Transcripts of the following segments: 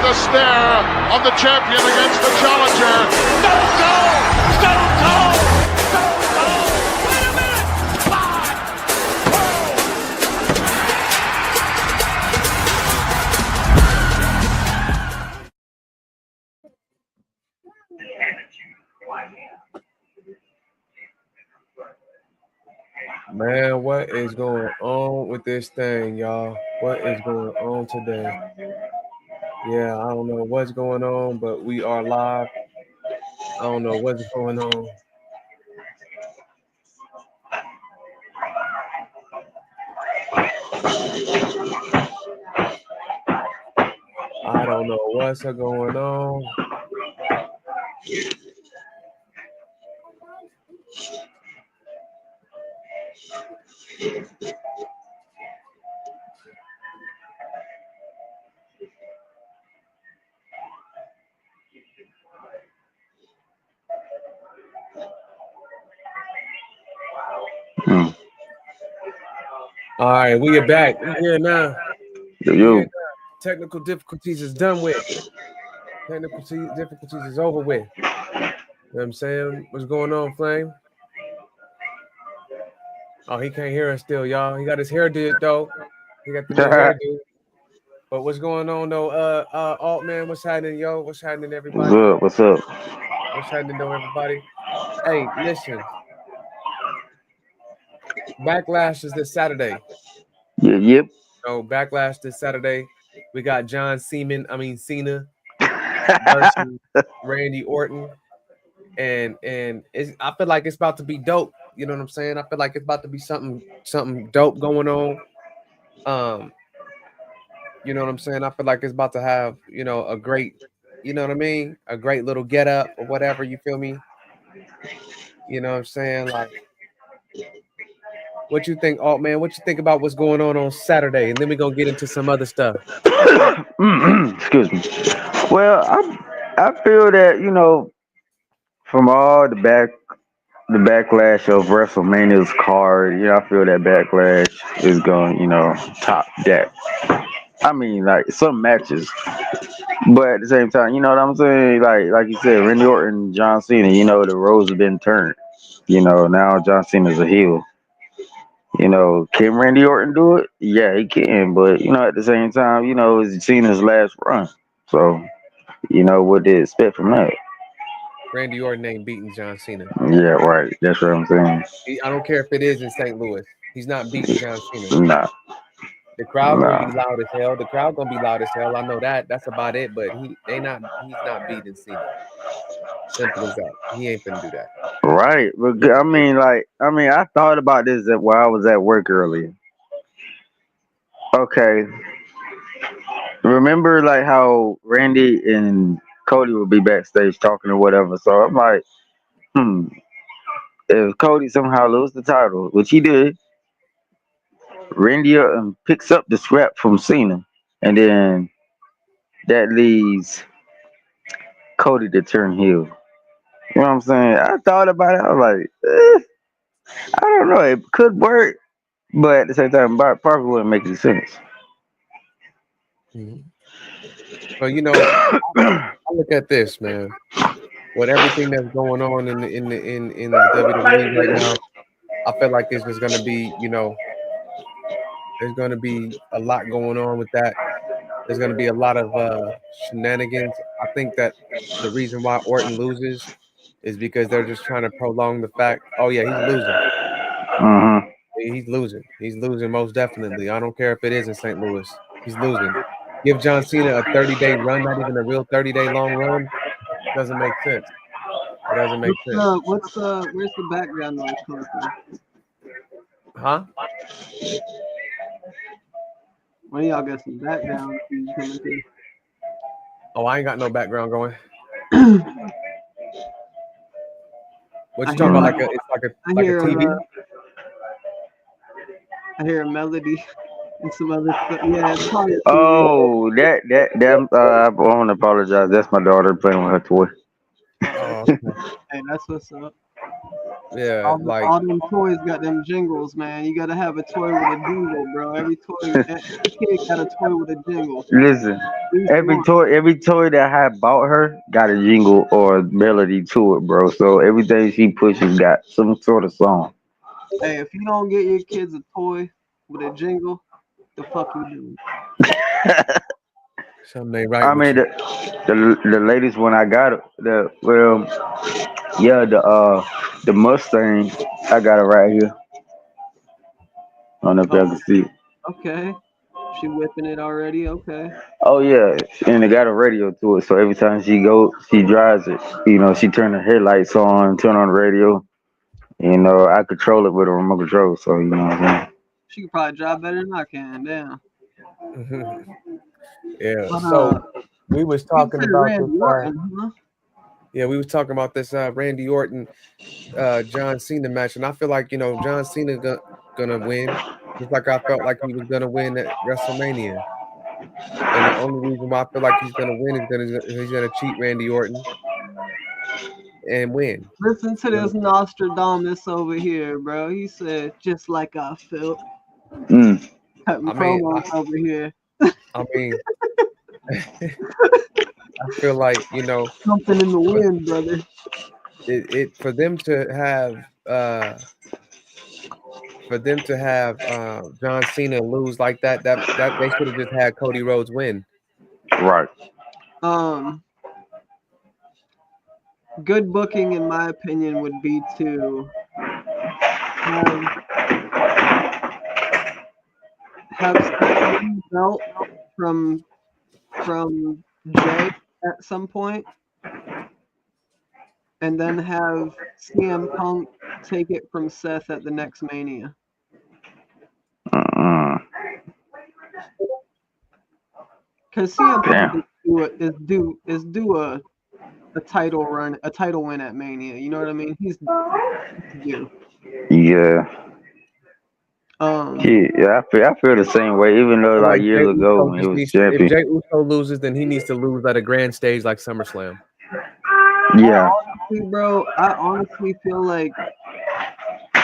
the stare of the champion against the challenger. Stone Cold! Stone Cold! Stone Cold! Wait a minute! 5. Man, what is going on with this thing, y'all? What is going on today? Yeah, I don't know what's going on, but we are live. I don't know what's going on. I don't know what's going on. All right, we are back. We here now. Yo. Technical difficulties is done with. Technical difficulties is over with. You know what I'm saying? What's going on, Flame? Oh, he can't hear us still, y'all. He got his hair did though. He got the new hairdo. But what's going on though? Alt man, what's happening, yo? What's happening, everybody? What's up? What's happening, though, everybody? Hey, listen. Backlash is this Saturday. Yep. So Backlash this Saturday. We got Cena versus Randy Orton. And I feel like it's about to be dope. You know what I'm saying? I feel like it's about to be something dope going on. You know what I'm saying? I feel like it's about to have, a great, you know what I mean? A great little get up or whatever, you feel me? You know what I'm saying? Like, what you think, Alt man? What you think about what's going on Saturday? And then we're gonna get into some other stuff. Excuse me. Well, I feel that, from all the backlash of WrestleMania's card, I feel that Backlash is going, top that. I mean, like some matches, but at the same time, you know what I'm saying? Like you said, Randy Orton, John Cena. The roles have been turned. Now John Cena's a heel. Can Randy Orton do it? Yeah, he can. But at the same time, it's Cena's last run. So, what they expect from that? Randy Orton ain't beating John Cena. Yeah, right. That's what I'm saying. I don't care if it is in St. Louis. He's not beating John Cena. Nah. The crowd gonna be loud as hell. The crowd gonna be loud as hell. I know that. That's about it. But he's not beating Cena. Simple as that. He ain't gonna do that. Right. But I thought about this while I was at work earlier. Okay. Remember like how Randy and Cody would be backstage talking or whatever. So I'm like, if Cody somehow loses the title, which he did, Randy picks up the scrap from Cena, and then that leaves Cody to turn heel. You know what I'm saying? I thought about it. I was like, I don't know. It could work, but at the same time, probably wouldn't make any sense. Mm-hmm. Well, I look at this, man. With everything that's going on in the WWE right now, I feel like it's just gonna be, there's gonna be a lot going on with that. There's gonna be a lot of shenanigans. I think that the reason why Orton loses is because they're just trying to prolong the fact. Oh yeah, he's losing. Mm-hmm. He's losing. He's losing most definitely. I don't care if it is in St. Louis. He's losing. Give John Cena a 30-day run, not even a real 30-day long run. Doesn't make sense. It doesn't make sense. Where's the background noise coming from? Huh? When y'all got some background coming through? Oh, I ain't got no background going. What you talking about? It's like a TV? I hear a melody and some other stuff. Yeah, it's probably. Oh, I want to apologize. That's my daughter playing with her toy. Oh, okay. Hey, that's what's up. Yeah, like All them toys got them jingles, man. You gotta have a toy with a jingle, bro. Every kid got a toy with a jingle. Listen, At least one. every toy that I bought her got a jingle or a melody to it, bro. So everything she pushes got some sort of song. Hey, if you don't get your kids a toy with a jingle, the fuck you doing? something ain't right I with mean, you. the latest one I got, yeah, the Mustang, I got it right here. I don't know if Oh, y'all can see it. okay. She whipping it already. Okay. Oh yeah, and it got a radio to it, so every time she drives it. She turn the headlights on, turn on the radio. I control it with a remote control, so you know what I'm She could probably drive better than I can. Damn. Yeah. But So we was you talking said about this. Randy Orton, huh? Yeah, we was talking about this Randy Orton, John Cena match, and I feel like John Cena gonna win, just like I felt like he was gonna win at WrestleMania. And the only reason why I feel like he's gonna win is he's gonna cheat Randy Orton and win. Listen to You this Nostradamus over here, bro. He said, just like I felt. saying? Cutting I mean, promos over here. I mean, I feel like Something in the wind, brother. for them to have John Cena lose like that they should have just had Cody Rhodes win. Right. Um, Good booking, in my opinion, would be to have Seth win the belt from Jay at some point, and then have CM Punk take it from Seth at the next Mania. Uh, Because CM Punk damn. is due a title run, a title win at Mania. You know what I mean? He's due. Yeah. Yeah, I feel the same way. Even though Feel like like Jay years ago Uso when he just was needs to, if champion. Jay Uso loses, then he needs to lose at a grand stage like SummerSlam. Yeah. Honestly, bro, I honestly feel like they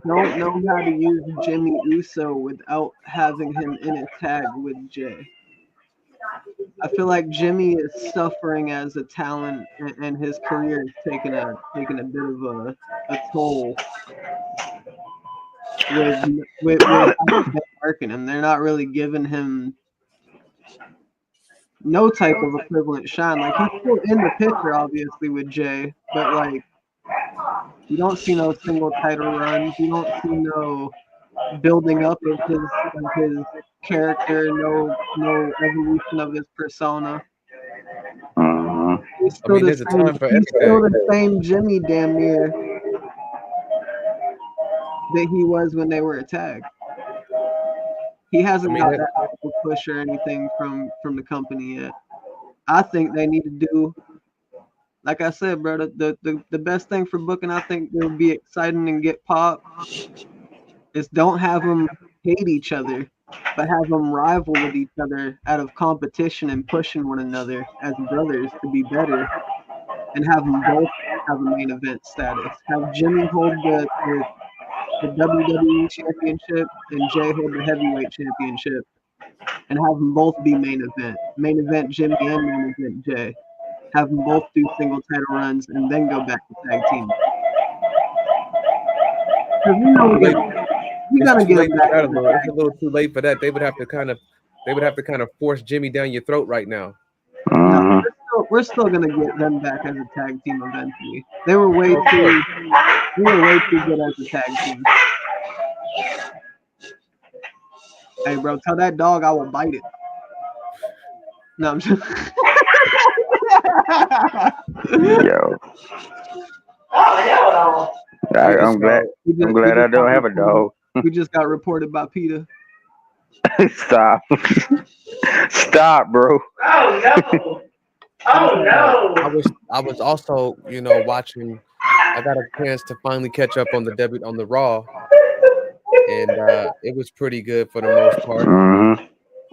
don't know how to use Jimmy Uso without having him in a tag with Jay. I feel like Jimmy is suffering as a talent, and his career is taking a bit of a toll with how they're working him. They're not really giving him no type of equivalent shine. Like, he's still in the picture, obviously, with Jay, but like, you don't see no single title runs. You don't see no building up of his character, no evolution of his persona. Uh-huh. He's I still mean, the there's a same. time for He's still everything. the same Jimmy, damn near, that he was when they were a tag. He I hasn't mean, got that type of push or anything from the company yet. I think they need to do, like I said, bro. The best thing for booking, I think, that would be exciting and get pop, is don't have them hate each other, but have them rival with each other out of competition and pushing one another as brothers to be better, and have them both have a main event status. Have Jimmy hold the WWE Championship and Jay hold the Heavyweight Championship, and have them both be main event. Main event Jimmy and main event Jay. Have them both do single title runs and then go back to tag team. Because we know too late. we're It's gonna too get late them for back that. as a It's a little too late for that. They would have to kind of force Jimmy down your throat right now. No, Uh-huh. we're still gonna get them back as a tag team eventually. They were way Of course. good as a tag team. Hey, bro, tell that dog I will bite it. No, I'm just. Yo. We just I'm glad. I'm We glad I just got don't have a reported. dog. We just got reported by PETA. Stop. Stop, bro. I was also watching. I got a chance to finally catch up on the Raw, and it was pretty good for the most part. Mm-hmm.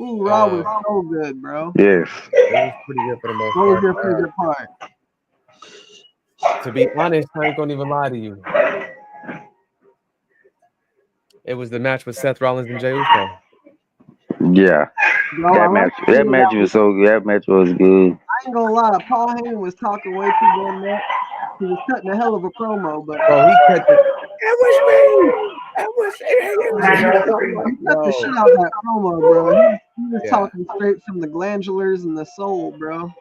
Ooh, Raw was Um, so good, bro. Yes. it was pretty good for the most What was part. your favorite part? To be honest, I ain't gonna even lie to you. It was the match with Seth Rollins and Jey Uso. Yeah, Bro, I like to that hear match was so good. That match was good. I ain't gonna lie, Paul Heyman was talking way too damn much. He was cutting a hell of a promo, but Bro, he cut the. It was me. It was me. I'm like, he cut the shit yo. out that promo, bro. He was Yeah, talking straight from the glandulars and the soul, bro.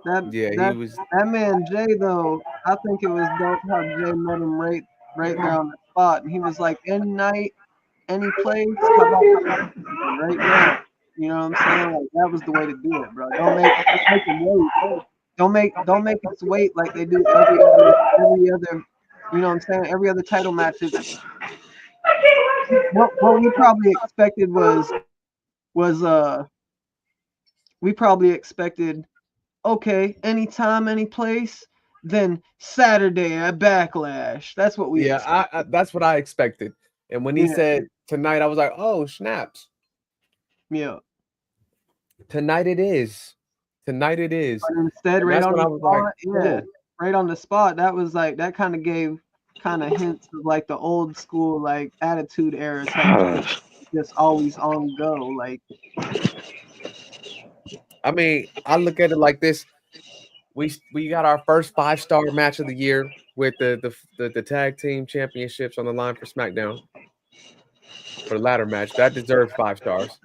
That yeah, he that was. that man Jay though, I think it was dope how Jay met him right there on the spot, and he was like, any night, any place, how about right now? You know what I'm saying? Like that was the way to do it, bro. Don't make him wait. Don't make us wait like they do every other you know what I'm saying, every other title match is what we probably expected was we probably expected okay, anytime, any place, then Saturday at Backlash. That's what we Yeah, expect. that's what I expected. And when he Yeah, said tonight, I was like, oh snaps! yeah. Tonight it is. Tonight it is. But instead, And right that's on when I the was like, spot, yeah, oh right on the spot. That was like that kind of gave kind of hints of like the old school like attitude era type shit, just always on go. Like I mean, I look at it like this. We got our first 5-star match of the year with the tag team championships on the line for SmackDown for the ladder match. That deserves 5 stars.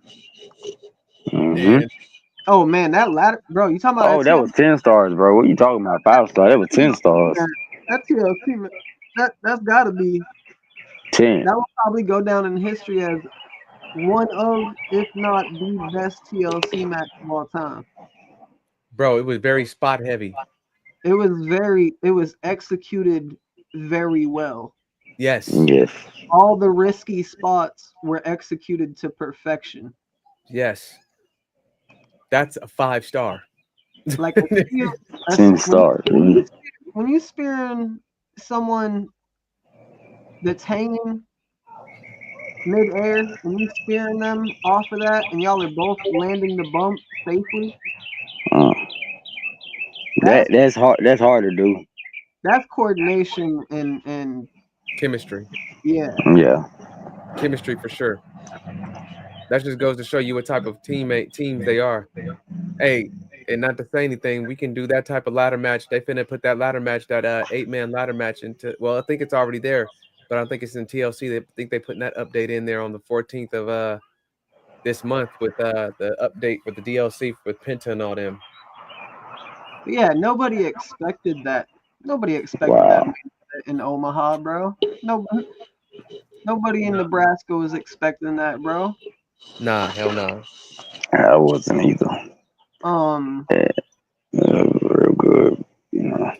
Hmm. And oh man, that ladder, bro. You talking about Oh, that that was 10 stars, bro. What you talking about? 5 star? That was 10 stars. That TLC, that's gotta be 10. that will probably go down in history as one of, if not the best TLC match of all time. bro, it was very spot heavy. It was executed very well. Yes. Yes. All the risky spots were executed to perfection. Yes. That's a 5-star. Like a spear, 10 stars. when you spearing someone that's hanging midair and you spearing them off of that, and y'all are both landing the bump safely. Uh, That's that's hard. That's hard to do. that's coordination and Chemistry. yeah. Yeah. Chemistry for sure. That just goes to show you what type of teams they are. Hey, and not to say anything, we can do that type of ladder match. They finna put that ladder match, that 8-man ladder match into. Well, I think it's already there, but I think it's in TLC. They think they putting that update in there on the 14th of this month with the update with the DLC with Penta and all them. But yeah, nobody expected that. Nobody expected that Wow. in Omaha, bro. Nobody in Nebraska was expecting that, bro. Nah, hell nah. I wasn't either. Um, Yeah, real good. You know.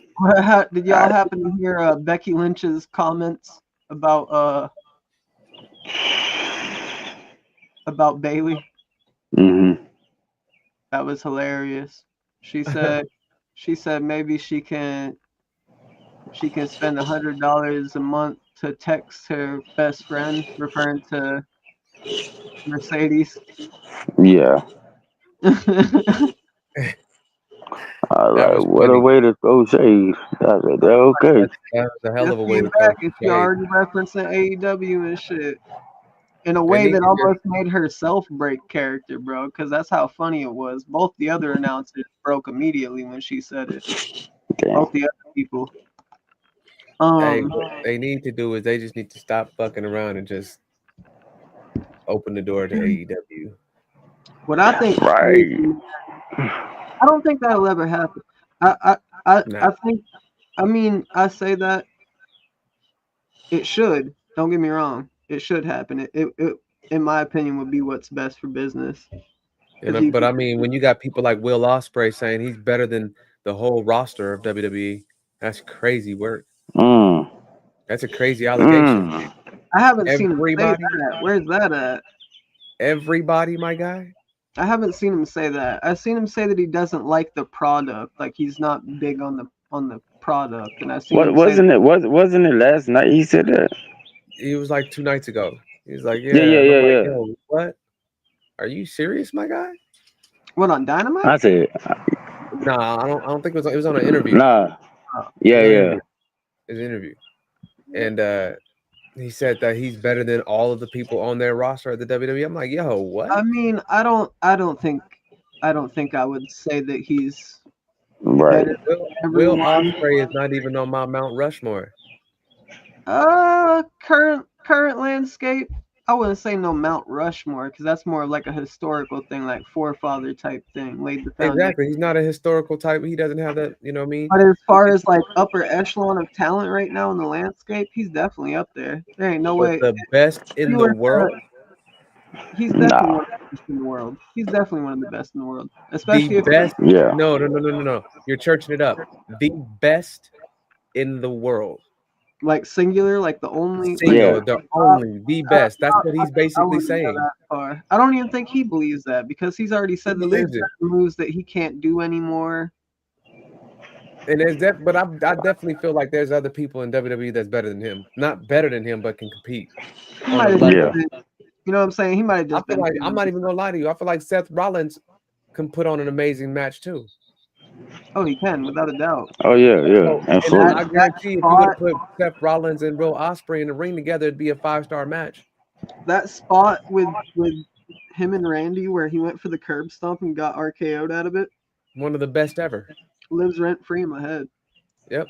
did y'all happen to hear Becky Lynch's comments about Bailey? Mm-hmm. That was hilarious. She said maybe she can spend $100 a month to text her best friend, referring to Mercedes. Yeah. I was That like, was what a funny. way to throw shade. I said, okay. That was a hell Just of a way came to throw back and she shade. already referencing AEW and shit in a They way need that to just, almost made her self break character, bro. Because that's how funny it was. Both the other announcers broke immediately when she said it. Damn. Both the other people. hey, what they need to do is they just need to stop fucking around and just open the door to AEW. What I think is Right. crazy, I don't think that'll ever happen. Nah, I think, I mean, I say that it should. Don't get me wrong. It should happen. It in my opinion, would be what's best for business. Because you but can, I mean, when you got people like Will Ospreay saying he's better than the whole roster of WWE, that's crazy work. Mm. That's a crazy allegation. Mm. I haven't seen him say Everybody, that. Where's that at? everybody, my guy. I haven't seen him say that. I've seen him say that he doesn't like the product, like he's not big on the product, and I've seen What him say that. wasn't it last night he said that? He was like 2 nights ago. He's like, Yeah, yeah, yeah, and I'm yeah, like, yeah. yo, what? Are you serious, my guy? What on Dynamite? I said, Nah, I don't think it was on an interview. nah. Yeah, no yeah. interview. His interview, and he said that he's better than all of the people on their roster at the WWE. I'm like, yo, what? I mean, I don't think I would say that he's Right. better Will than Will everyone. Ospreay is not even on my Mount Rushmore. Current landscape. I wouldn't say no Mount Rushmore because that's more of like a historical thing, like forefather type thing, laid the foundation. Exactly. He's not a historical type. He doesn't have that. You know what I mean? But as far as like upper echelon of talent right now in the landscape, he's definitely up there. There ain't no But way. the best If in you the were to, world, he's definitely Nah. one of the best in the world. He's definitely one of the best in the world, the especially if best. Yeah. No, no, no, no, no, no. You're churching it up. The best in the world. like singular, like the only, like Yeah. Single, the uh, only, the best. That's what he's I basically wouldn't go saying. that far. I don't even think he believes that because he's already He said that there's believes it. certain moves that he can't do anymore. And but I definitely feel like there's other people in WWE that's better than him. Not better than him, but can compete He on might a have just level. Yeah. been, you know what I'm saying? He might have I just feel been like I'm feeling. not even gonna lie to you. I feel like Seth Rollins can put on an amazing match too. Oh, he can, without a doubt. Oh yeah, yeah. So, and That Absolutely. I that guarantee if you would spot, have put Seth Rollins and Will Ospreay in the ring together, it'd be a 5-star match. that spot with him and Randy where he went for the curb stomp and got RKO'd out of it One of the best ever. lives rent free in my head. Yep.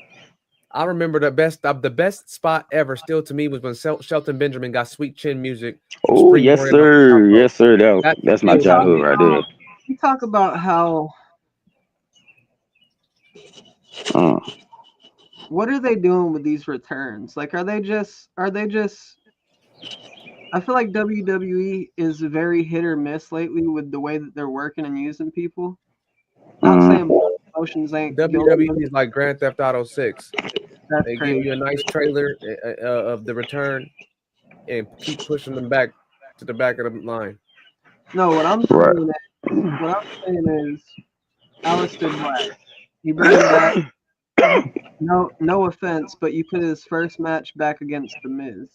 I remember the best spot ever still to me was when Shelton Benjamin got Sweet Chin music from Oh yes, springboarding off the top sir. rope. Yes, sir. That's That's my You still to talk childhood me. right about there. you talk about how Uh, what are they doing with these returns? Like, are they just? I feel like WWE is very hit or miss lately with the way that they're working and using people. Not saying mm, promotions ain't guilty WWE of it. is like Grand Theft Auto 6. That's They give crazy. you a nice trailer of the return and keep pushing them back to the back of the line. No, right. what I'm saying is Aleister Black. You bring him back. No offense, but you put his first match back against The Miz.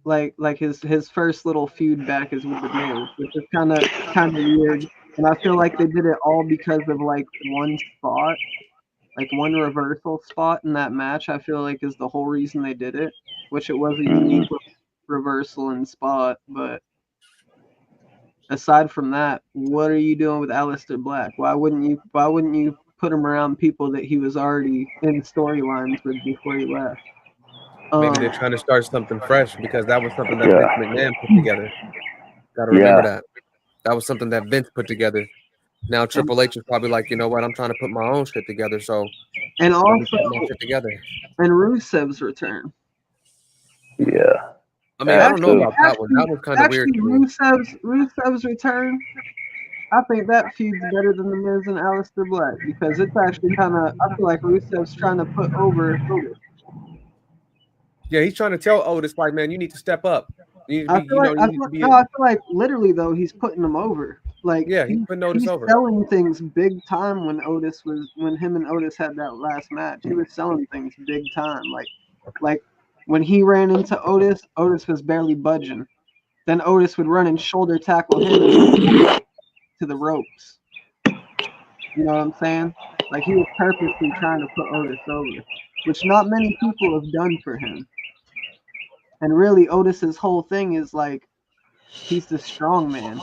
Like his first little feud back is with The Miz, which is kind of weird. And I feel like they did it all because of like one spot, like one reversal spot in that match. I feel like is the whole reason they did it, which it was a unique Mm, reversal and spot. But aside from that, what are you doing with Aleister Black? Why wouldn't you put him around people that he was already in storylines with before he left? Maybe they're Um, trying to start something fresh because that was something that Vince yeah. McMahon put together. Got to remember Yeah. that. That was something that Vince put together. Now and, Triple H is probably like, you know what? I'm trying to put my own shit together, so and let me also put my shit together. and Rusev's return. Yeah. I mean, I Have don't know Actually, to. about that one. That was kind of weird to me. Rusev's return. I think that feud's better than the Miz and Aleister Black because it's actually kind of. I feel like Rusev's trying to put over Otis. Yeah, he's trying to tell Otis, like, man, you need to step up. You need to be, you need to be. I feel like literally though he's putting him over. Like Yeah, he's putting Otis he's over. selling things big time when him and Otis had that last match. He was selling things big time. Like when he ran into Otis, Otis was barely budging. Then Otis would run and shoulder tackle him to the ropes. You know what I'm saying? Like he was purposely trying to put Otis over, which not many people have done for him. And really, Otis's whole thing is like he's the strong man.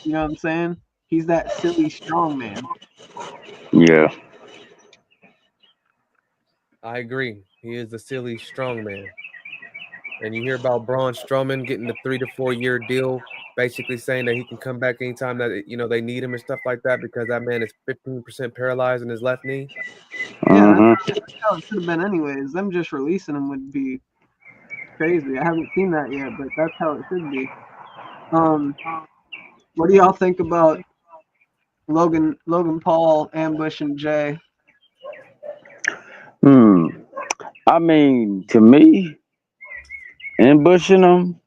You know what I'm saying? He's that silly strong man. Yeah. I agree. He is a silly strong man. And you hear about Braun Strowman getting the 3 to 4 year deal, basically saying that he can come back anytime that they need him and stuff like that because that man is 15% paralyzed in his left knee. Yeah, Mm-hmm. that's how it should have been anyways. Them just releasing him would be crazy. I haven't seen that yet, but that's how it should be. Um, what do y'all think about Logan Paul ambushing Jay? Hmm. I mean, to me, ambushing them.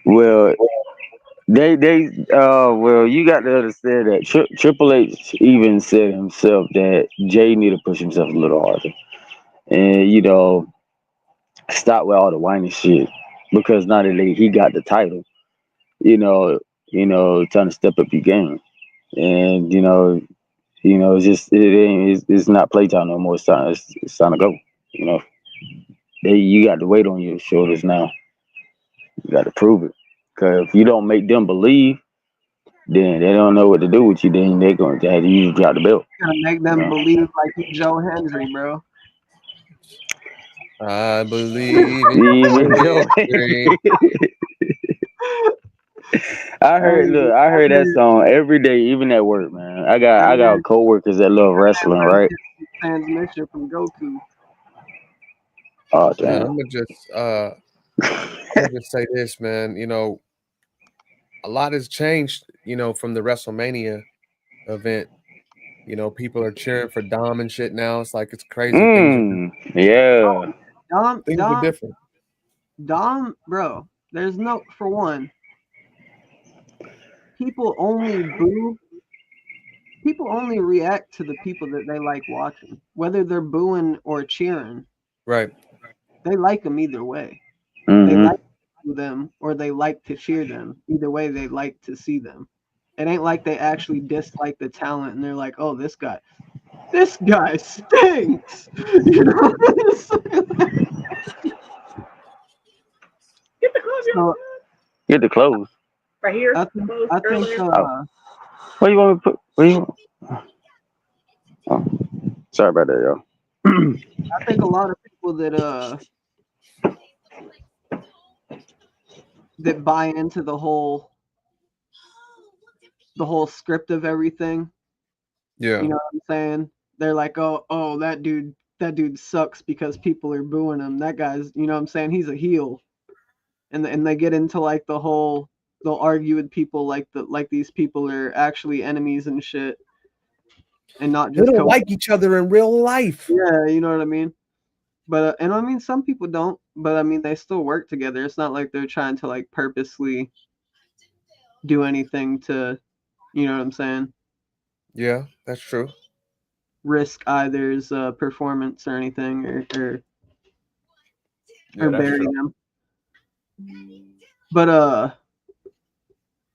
Well, well, you got to understand that Triple H even said himself that Jay need to push himself a little harder, and stop with all the whiny shit because now that he got the title, you know, time to step up your game, and You know, it's not playtime no more. It's time to go. You know, you got the weight on your shoulders now. You got to prove it. Cause if you don't make them believe, then they don't know what to do with you. Then they're going to have you drop the belt. Gotta make You them know? believe like you Joe Hendry, bro. I believe in Even Joe. victory. Look, I heard that song every day, even at work, man. That I got man coworkers that love wrestling, right? transmission from Goku. Oh Man, damn. I'm gonna just say this, man. You know, a lot has changed, you know, from the WrestleMania event. You know, people are cheering for Dom and shit now. It's like it's crazy. Yeah. Things are different. Dom, bro. There's no, for one, people only boo. People only react to the people that they like watching, whether they're booing or cheering. Right. They like them either way. They Hmm. like to boo them or they like to cheer them. Either way, they like to see them. It ain't like they actually dislike the talent and they're like, "Oh, this guy stinks." You know what I'm saying? So Get the clothes. Right here. I think Oh. What you want me to put? What you? Oh, sorry about that, y'all. I think a lot of people that buy into the whole script of everything. Yeah. You know what I'm saying? They're like, oh, that dude sucks because people are booing him. That guy's, you know what I'm saying? He's a heel, and they get into like the whole. They'll argue with people like these people are actually enemies and shit, and not They just don't like each other in real life. Yeah, you know what I mean. But and I mean some people don't, but I mean they still work together. It's not like they're trying to like purposely do anything to, you know what I'm saying, Yeah, that's true. risk either's performance or anything Yeah, or that's bury true. them. But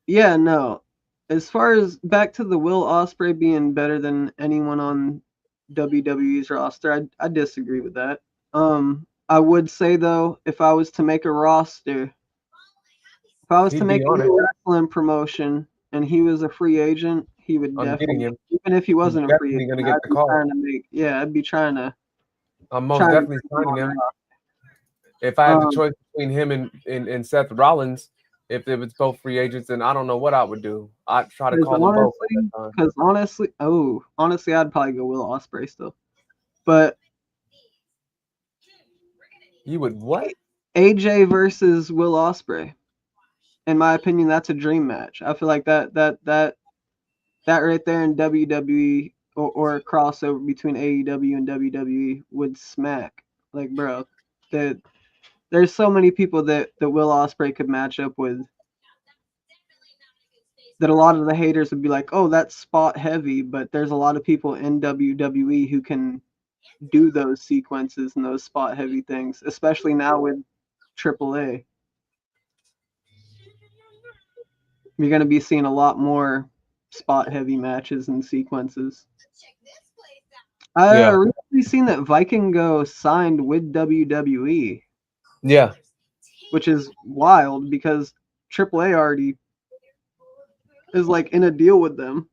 yeah, no. As far as back to the Will Ospreay being better than anyone on WWE's roster, I disagree with that. I would say though, if I was to make a roster, if I was to He'd be make a on it. new wrestling promotion and he was a free agent, he would I'm getting definitely, him. even if he He's wasn't a free definitely agent, gonna I'd get the be call. trying to make, yeah, I'd be trying to I'm most trying to definitely get him signing on him. Raw. If I had the Um, choice between him and Seth Rollins, if it was both free agents, then I don't know what I would do. I'd try to call them both at that time. honestly, I'd probably go Will Ospreay still. But You would what? AJ versus Will Ospreay, in my opinion, that's a dream match. I feel like that right there in WWE or a crossover between AEW and WWE would smack. Like, bro, that there's so many people that Will Ospreay could match up with that a lot of the haters would be like, oh, that's spot heavy, but there's a lot of people in WWE who can do those sequences and those spot heavy things, especially now with AAA. You're going to be seeing a lot more spot heavy matches and sequences. I Yeah. recently seen that Vikingo signed with WWE, Yeah. which is wild because AAA already is like in a deal with them.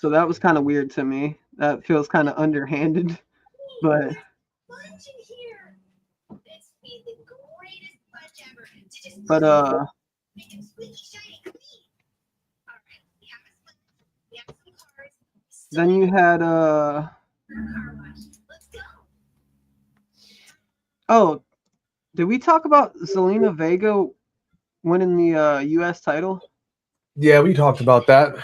So that was kind of weird to me. That feels kind of underhanded, but but then you had oh, did we talk about Zelina Vega winning the US title? Yeah, we talked about that.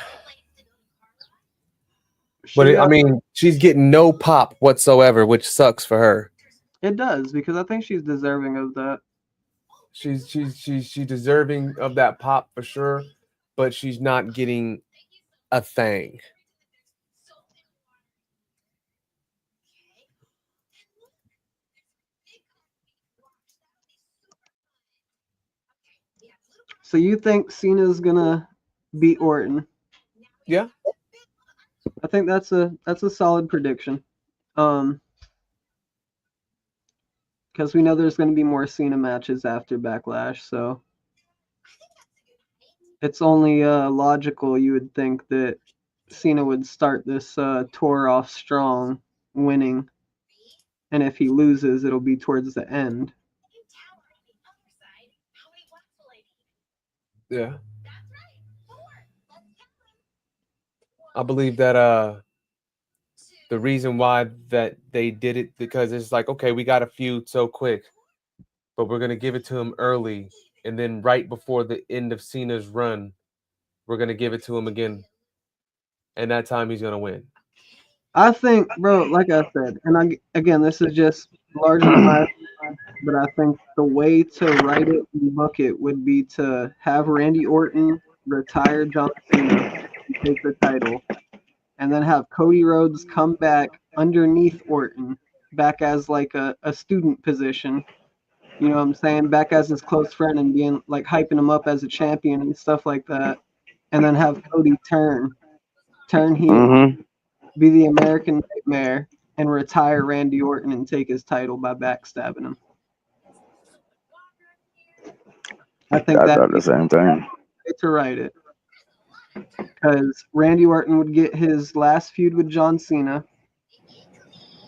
But She I mean, she's getting no pop whatsoever, which sucks for her. it does because I think she's deserving of that. She's deserving of that pop for sure, but she's not getting a thing. So you think Cena's gonna beat Orton. Yeah. I think that's a solid prediction. Because we know there's going to be more Cena matches after Backlash, so it's only logical you would think that Cena would start this tour off strong, winning, and if he loses, it'll be towards the end. Yeah. I believe that the reason why that they did it because it's like, okay, we got a feud so quick, but we're gonna give it to him early, and then right before the end of Cena's run, we're gonna give it to him again, and that time he's gonna win. I think, bro, like I said, and again, this is just largely my, but I think the way to write it and book it would be to have Randy Orton retire John Cena and take the title, and then have Cody Rhodes come back underneath Orton, back as like a student position. You know what I'm saying? Back as his close friend and being like hyping him up as a champion and stuff like that. And then have Cody turn heel, Mm-hmm. be the American Nightmare, and retire Randy Orton and take his title by backstabbing him. I think I that'd thought be the same thing. the way to write it. Because Randy Orton would get his last feud with John Cena,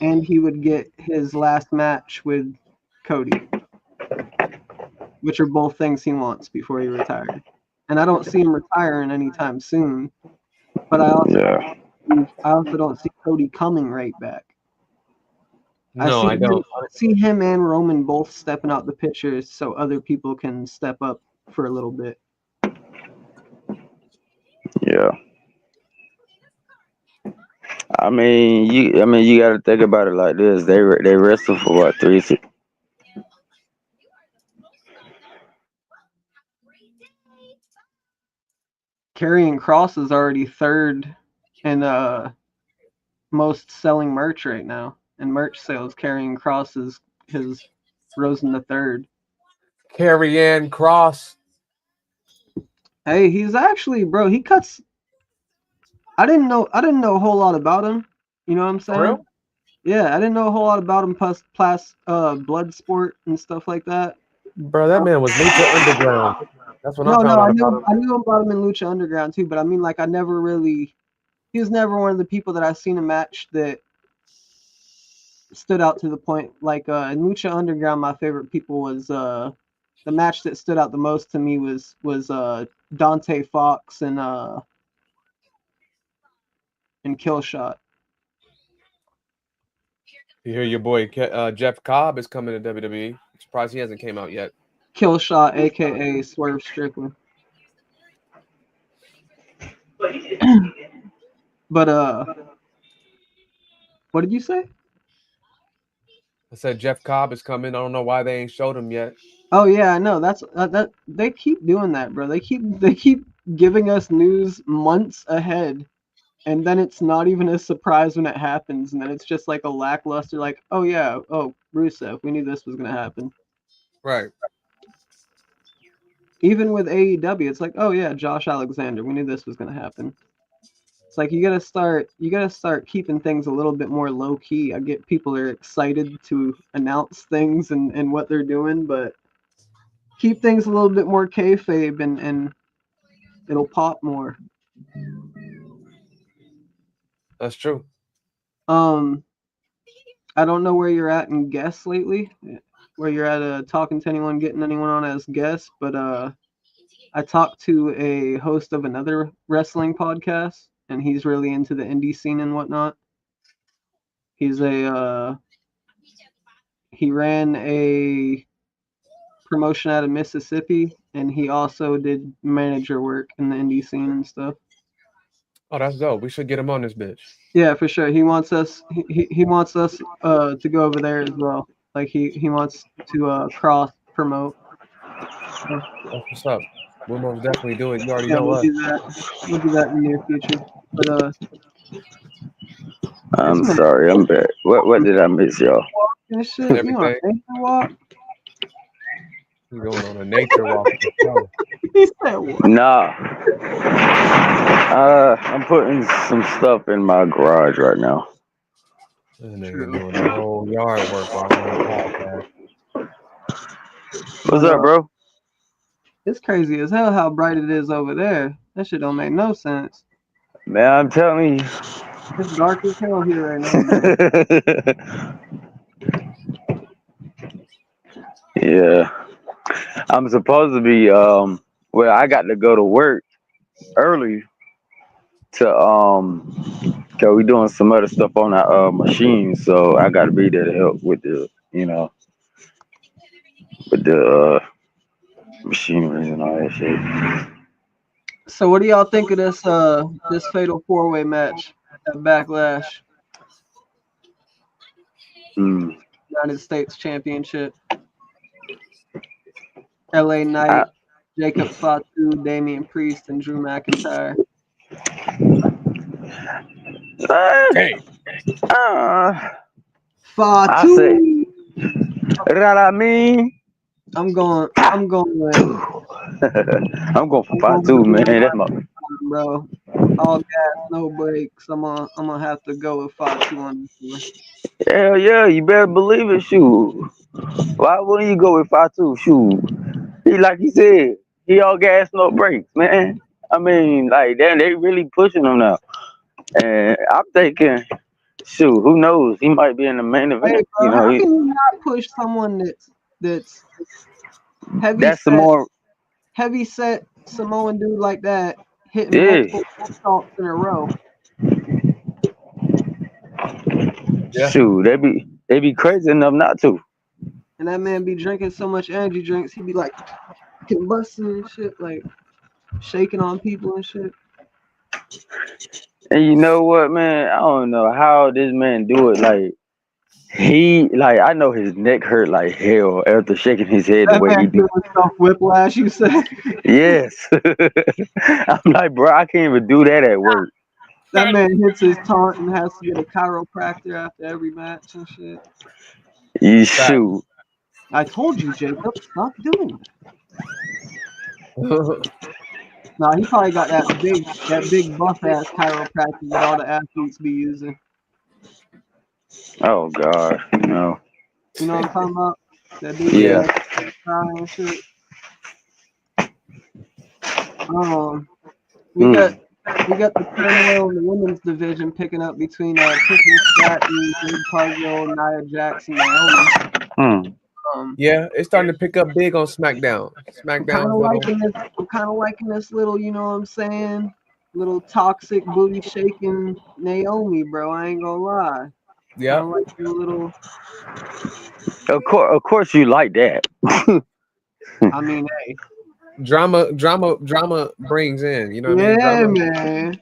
and he would get his last match with Cody, which are both things he wants before he retires. And I don't see him retiring anytime soon, but I Yeah. also don't see Cody coming right back. No, I don't. I see him and Roman both stepping out the picture so other people can step up for a little bit. Yeah. I mean, you got to think about it like this. They wrestled for what 3 Karrion Kross is already third in most selling merch right now. In merch sales, Karrion Kross has risen to third. Karrion Kross. Hey, he's actually, bro, he cuts. I didn't know a whole lot about him. You know what I'm saying? For real? Yeah, I didn't know a whole lot about him plus blood sport and stuff like that. Bro, that man was Lucha Underground. That's when I found out about him. I knew about him in Lucha Underground too, but I mean, like, he was never one of the people that I've seen a match that stood out to the point. Like in Lucha Underground, my favorite people was the match that stood out the most to me was Dante Fox and Killshot. You hear your boy Jeff Cobb is coming to WWE. I'm surprised he hasn't came out yet. Killshot, aka Swerve Strickland. But what did you say? I said Jeff Cobb is coming. I don't know why they ain't showed him yet. Oh yeah, I know. That's that they keep doing that, bro. They keep giving us news months ahead, and then it's not even a surprise when it happens, and then it's just like a lackluster, like, oh yeah, oh Rusev, we knew this was gonna happen. Right. Even with AEW, it's like, oh yeah, Josh Alexander, we knew this was gonna happen. It's like you gotta start keeping things a little bit more low key. I get people are excited to announce things and what they're doing, but keep things a little bit more kayfabe and it'll pop more. That's true. I don't know where you're at in guests lately, where you're at talking to anyone, getting anyone on as guests, but I talked to a host of another wrestling podcast, and he's really into the indie scene and whatnot. He ran a promotion out of Mississippi, and he also did manager work in the indie scene and stuff. Oh, that's dope. We should get him on this bitch. Yeah, for sure. He wants us. He wants us to go over there as well. Like he wants to cross promote. That's what's up. We'll most definitely do it. You already Yeah, know we'll us. do that. We'll do that in the near future. But I'm sorry, I'm back. What did I miss, y'all? this shit, you on Everything. nature walk? We're going on a nature walk. He said what? Nah. I'm putting some stuff in my garage right now. This nigga True. doing the whole yard work while on the podcast. What's But up, bro? it's crazy as hell how bright it is over there. That shit don't make no sense. Man, I'm telling you. It's dark as hell here right now, man. Yeah. I'm supposed to be well, I got to go to work early to cause we doing some other stuff on our machine, so I gotta be there to help with the with the machinery and all that shit. So what do y'all think of this fatal 4-way match at Backlash Mm. United States Championship? LA I, Knight, Jacob Fatu, Damian Priest, and Drew McIntyre. Hey, I say, Fatu. that I mean, I'm going I'm with going for I'm five going with two, man. Drew That's my McIntyre, bro. All gas, no brakes. I'm gonna have to go with Fatu on this one. hell yeah. You better believe it. Shoot, why wouldn't you go with five two? Shoot, he like he said, he all gas no brakes, man. I mean, like damn, they really pushing him now, and I'm thinking, shoot, who knows? He might be in the main Hey, event. bro, how can you not push someone that's heavy That's the set, more, Samoan dude like that hitting yeah. multiple assaults in a row? yeah. Shoot, they be crazy enough not to. And that man be drinking so much energy drinks, he be like combusting and shit, like shaking on people and shit. And you know what, man? I don't know how this man do it. Like I know his neck hurt like hell after shaking his head the That way he man do. giving himself whiplash, you say? Yes. I'm like, bro, I can't even do that at work. That man hits his taunt and has to get a chiropractor after every match and shit. You Fact. shoot. I told you, Jacob, stop doing that. Nah, he probably got that big buff ass chiropractor that all the athletes be using. Oh God, no. You know what I'm talking about? That dude be Yeah. like crying and shit. We got Mm. the turmoil in the women's division picking up between Tiffany Stratton, Jade Cargill, Nia Jax, and Naomi. Mm. Yeah, it's starting to pick up big on SmackDown. I'm kind SmackDown's of little. liking this little, you know what I'm saying? Little toxic booty shaking Naomi, bro. I ain't gonna lie. Yeah. Kind of like the little. Of course you like that. I mean, hey. Drama brings in. You know what I mean? Yeah, Drama. man.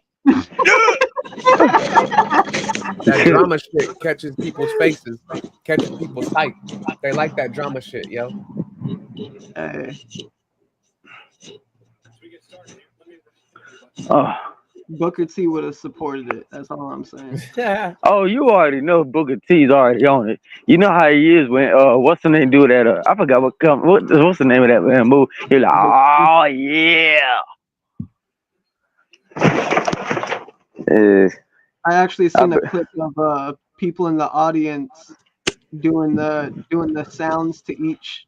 That drama shit catches people's faces, catches people's sight. They like that drama shit, yo. Hey. Oh. Booker T would have supported it. That's all I'm saying. Oh, you already know Booker T's already on it. You know how he is when what's the name do that? I forgot what's the name of that move. He's like, oh yeah. I actually I seen a clip of people in the audience doing the sounds to each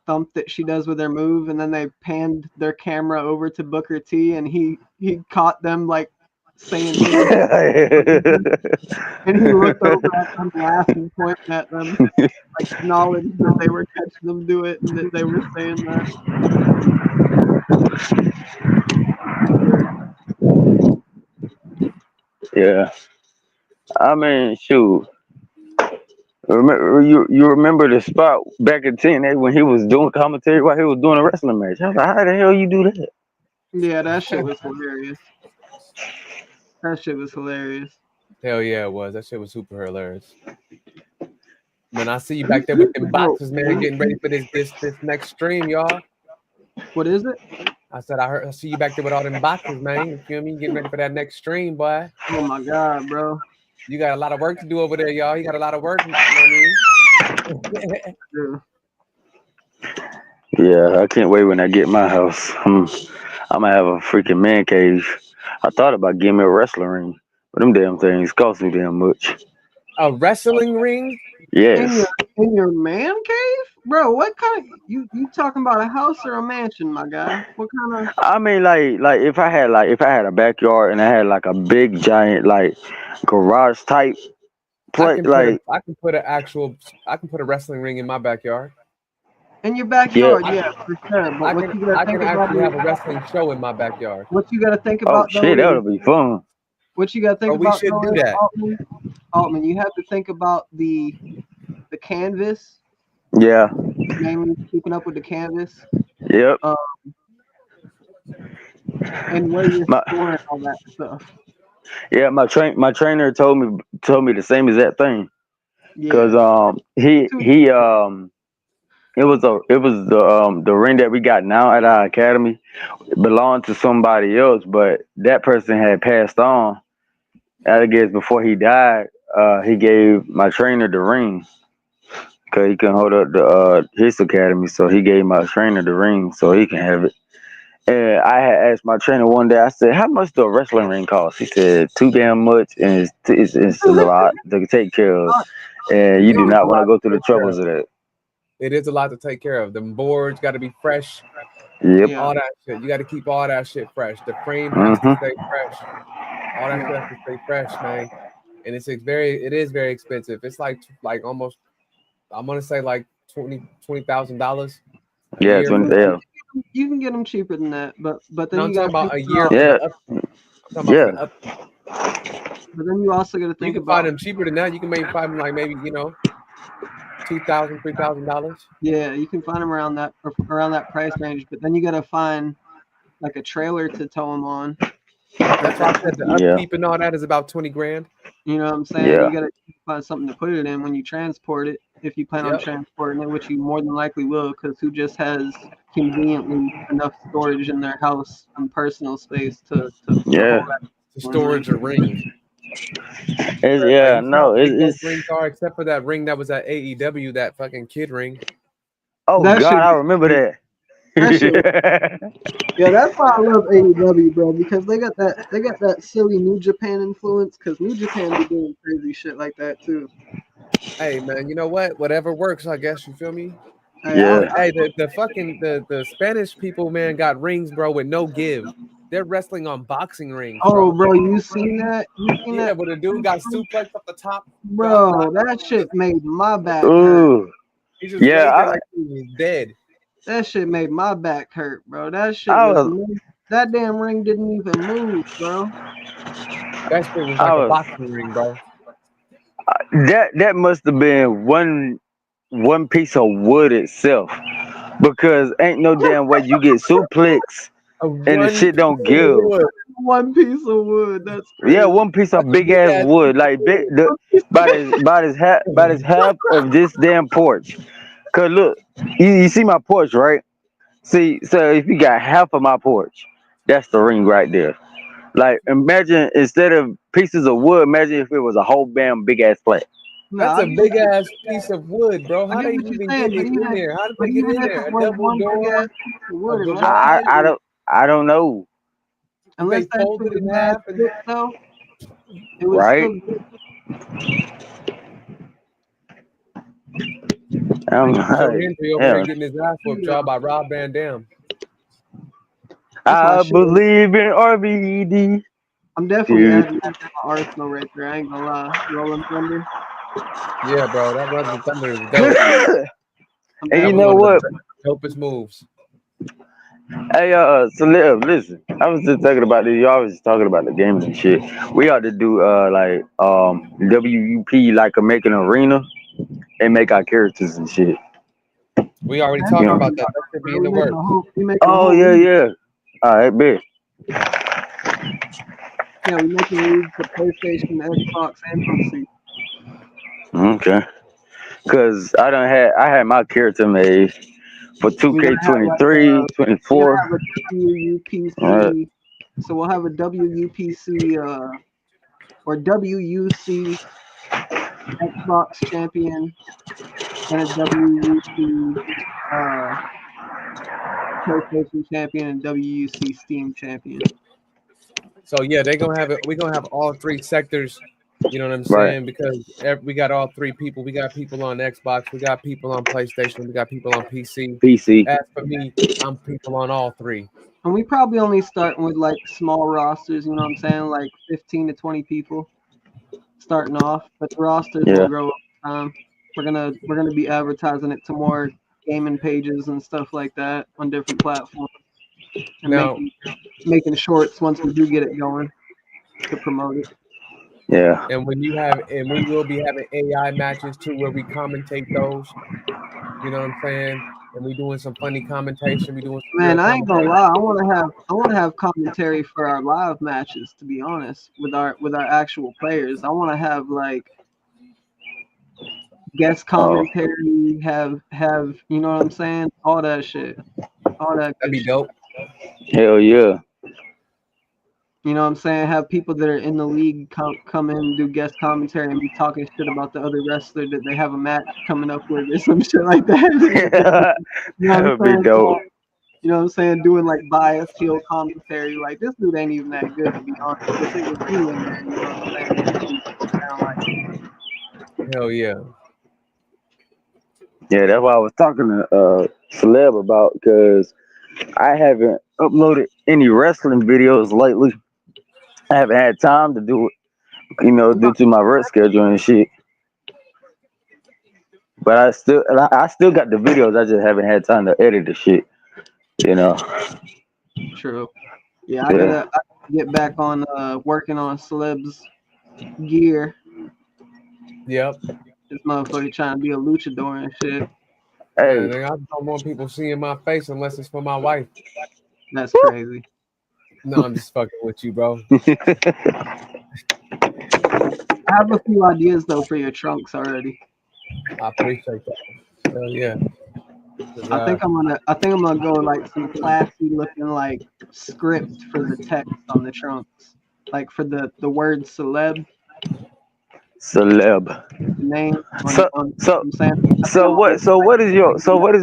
thump that she does with her move, and then they panned their camera over to Booker T, and he caught them like saying things, and he looked over at them, laughing, pointing at them, like acknowledged that they were catching them do it and that they were saying that. Yeah. I mean, shoot. Remember you remember the spot back in TNA when he was doing commentary while he was doing a wrestling match? I was like, how the hell you do that? Yeah, that shit was hilarious. That shit was hilarious. Hell yeah, it was. That shit was super hilarious. Man, I see you back there with them boxes, man, getting ready for this next stream, y'all. What is it? I said I see you back there with all them boxes, man. You feel me? Getting ready for that next stream, boy. Oh my god, bro. You got a lot of work to do over there, y'all. You got a lot of work. You know what I mean? Yeah. Yeah, I can't wait when I get my house. I'm gonna have a freaking man cave. I thought about getting me a wrestling ring, but them damn things cost me damn much. A wrestling ring? In Yes. your man cave, bro? What kind of you talking about a house or a mansion, my guy? What kind of? I mean, like if I had a backyard and I had like a big giant like garage type play, like I can put a wrestling ring in my backyard. In your yeah. backyard, yeah, for sure. But what you gotta I think can about actually is have a wrestling show in my backyard. what you gotta think Oh about though shit, that is would be fun. what you gotta think But we about should though do is that. Altman, you have to think about the canvas, Yeah. mainly keeping up with the canvas, Yep. uh, and where you're My storing all that stuff. yeah, my trainer told me the same exact thing. Cause Yeah. Too, it was the ring that we got now at our academy belonged to somebody else, but that person had passed on. I guess before he died, he gave my trainer the ring because he couldn't hold up the his academy, so he gave my trainer the ring so he can have it. And I had asked my trainer one day, I said, "How much do a wrestling ring cost?" He said, "Too damn much, and it's a lot to take care of, and you It do is a not want to lot go through to the take care troubles of. of that." It is a lot to take care of. The boards got to be fresh. Yep. yeah, All that shit. You got to keep all that shit fresh. The frame has to Mhm. stay fresh. All that yeah. shit has to stay fresh, man. And it is very expensive. It's like almost I'm gonna say like $20,000 a Yeah. year for 20. the Yeah. You can get them cheaper than that, but no, then I'm you talking gotta think about a year about. for Yeah. the up. I'm talking about for Yeah. the up. But then you also gotta You think can find about. them cheaper than that. You can maybe find them like maybe $2,000, $3,000. Yeah, you can find them around that price range. But then you gotta find like a trailer to tow them on. Because That's why I said the Yeah. upkeep and all that is about 20 grand. you know what I'm saying? Yeah. You gotta find something to put it in when you transport it. If you plan on Yep. transporting it, which you more than likely will, because who just has conveniently enough storage in their house and personal space to hold Yeah. that The wrestling ring? storage a ring. But Yeah. you see how No. big those It's. rings are, except for that ring that was at AEW, that fucking kid ring. Oh That God, shit, I remember that shit. that. Yeah, that's why I love AEW, bro, because they got that silly New Japan influence. Because New Japan be doing crazy shit like that too. Hey man, you know what? Whatever works, I guess. You feel me? Hey, Yeah. Hey, the fucking the Spanish people, man, got rings, bro, with no give. They're wrestling on boxing rings, oh, bro. bro, you seen that? You seen Yeah, that? but the dude got suplexed up the top, Bro, that shit made my back hurt. Ooh. he just laid there Yeah. like he was dead. That shit made my back hurt, bro. That shit I was was. that damn ring didn't even move, bro. That shit was I like a was. boxing ring, bro. That must have been one piece of wood itself, because ain't no damn way you get suplex A and the one shit piece don't of give. wood. One piece of wood. That's Yeah, crazy. one piece That's of a big big ass ass wood, piece of like wood. about as half of this damn porch. Cause look, you see my porch, right? See, so if you got half of my porch, that's the ring right there. Like, imagine instead of pieces of wood, imagine if it was a whole damn big ass flat. No, That's a big ass piece of wood, bro. I How get they what you're even get saying, it in there? How did but they get even in if there? it A was double one big ass door, piece of a wood, garage. I don't know, They unless that shit folded was in mad half and thick though, it was right? still I'm nigga Joe like, Hendry over there yeah. getting his ass whooped, good. y'all, by Rob Van Dam. That's my I shit. believe in RVD. I'm definitely Dude. adding that to my arsenal right there. I ain't gonna lie. Rolling Thunder. Yeah, bro, that Rolling Thunder is dope. I'm And you That was know definitely one of what? the dopest moves. Hey, so listen. I was just talking about this. Y'all was talking about the games and shit. We ought to do like WUP, like make an arena and make our characters and shit. We already You talked know? about that. That should be bro. in the works. We making a Oh whole yeah, league. yeah. All right, bet. Yeah, we making a league for PlayStation, Xbox, and PC. Okay. Cause I had my character made for We're gonna have like 2K23, we're gonna 24. have a Uh, WUPC. So we'll have a WUPC or WUC Xbox champion and a WUC PlayStation champion and WUC Steam champion. So yeah, they're gonna have it. We're gonna have all three sectors. You know what I'm Right. saying? Because we got all three people. We got people on Xbox. We got people on PlayStation. We got people on PC. PC. As for me, I'm people on all three. And we probably only starting with like small rosters, you know what I'm saying? Like 15 to 20 people starting off. But the rosters will Yeah. grow over time. We're gonna be advertising it to more gaming pages and stuff like that on different platforms. And Now, making shorts once we do get it going to promote it. Yeah. and we will be having AI matches too, where we commentate those. You know what I'm saying? And we doing some funny commentation. We doing some real Man, I ain't gonna commentation. lie. I wanna have commentary for our live matches. To be honest, with our actual players, I want to have like guest Oh, commentary. Have you know what I'm saying? All that shit. All that That'd good be shit. dope. hell yeah. You know what I'm saying? Have people that are in the league come in and do guest commentary and be talking shit about the other wrestler that they have a match coming up with or some shit like that. You know That what would I'm be saying? dope. You know what I'm saying? Doing like biased heel commentary. Like this dude ain't even that good to be honest. If it was me in there, you know what I'm saying? It wouldn't go down like Hell yeah. Yeah, that's what I was talking to Celeb about because I haven't uploaded any wrestling videos lately. I haven't had time to do it, due to my work schedule and shit. But I still got the videos. I just haven't had time to edit the shit. You know. true. Yeah, I Yeah. gotta get back on working on Celeb's gear. Yep. This motherfucker trying to be a luchador and shit. Man, Hey. nigga, I don't want people seeing my face unless it's for my wife. That's crazy. No, I'm just fucking with you, bro. I have a few ideas though for your trunks already. I appreciate that. Hell yeah. 'Cause, I think I'm gonna go like some classy looking like script for the text on the trunks. Like for the word celeb, Celeb. the name So on so I'm saying I think so I'm gonna what so what is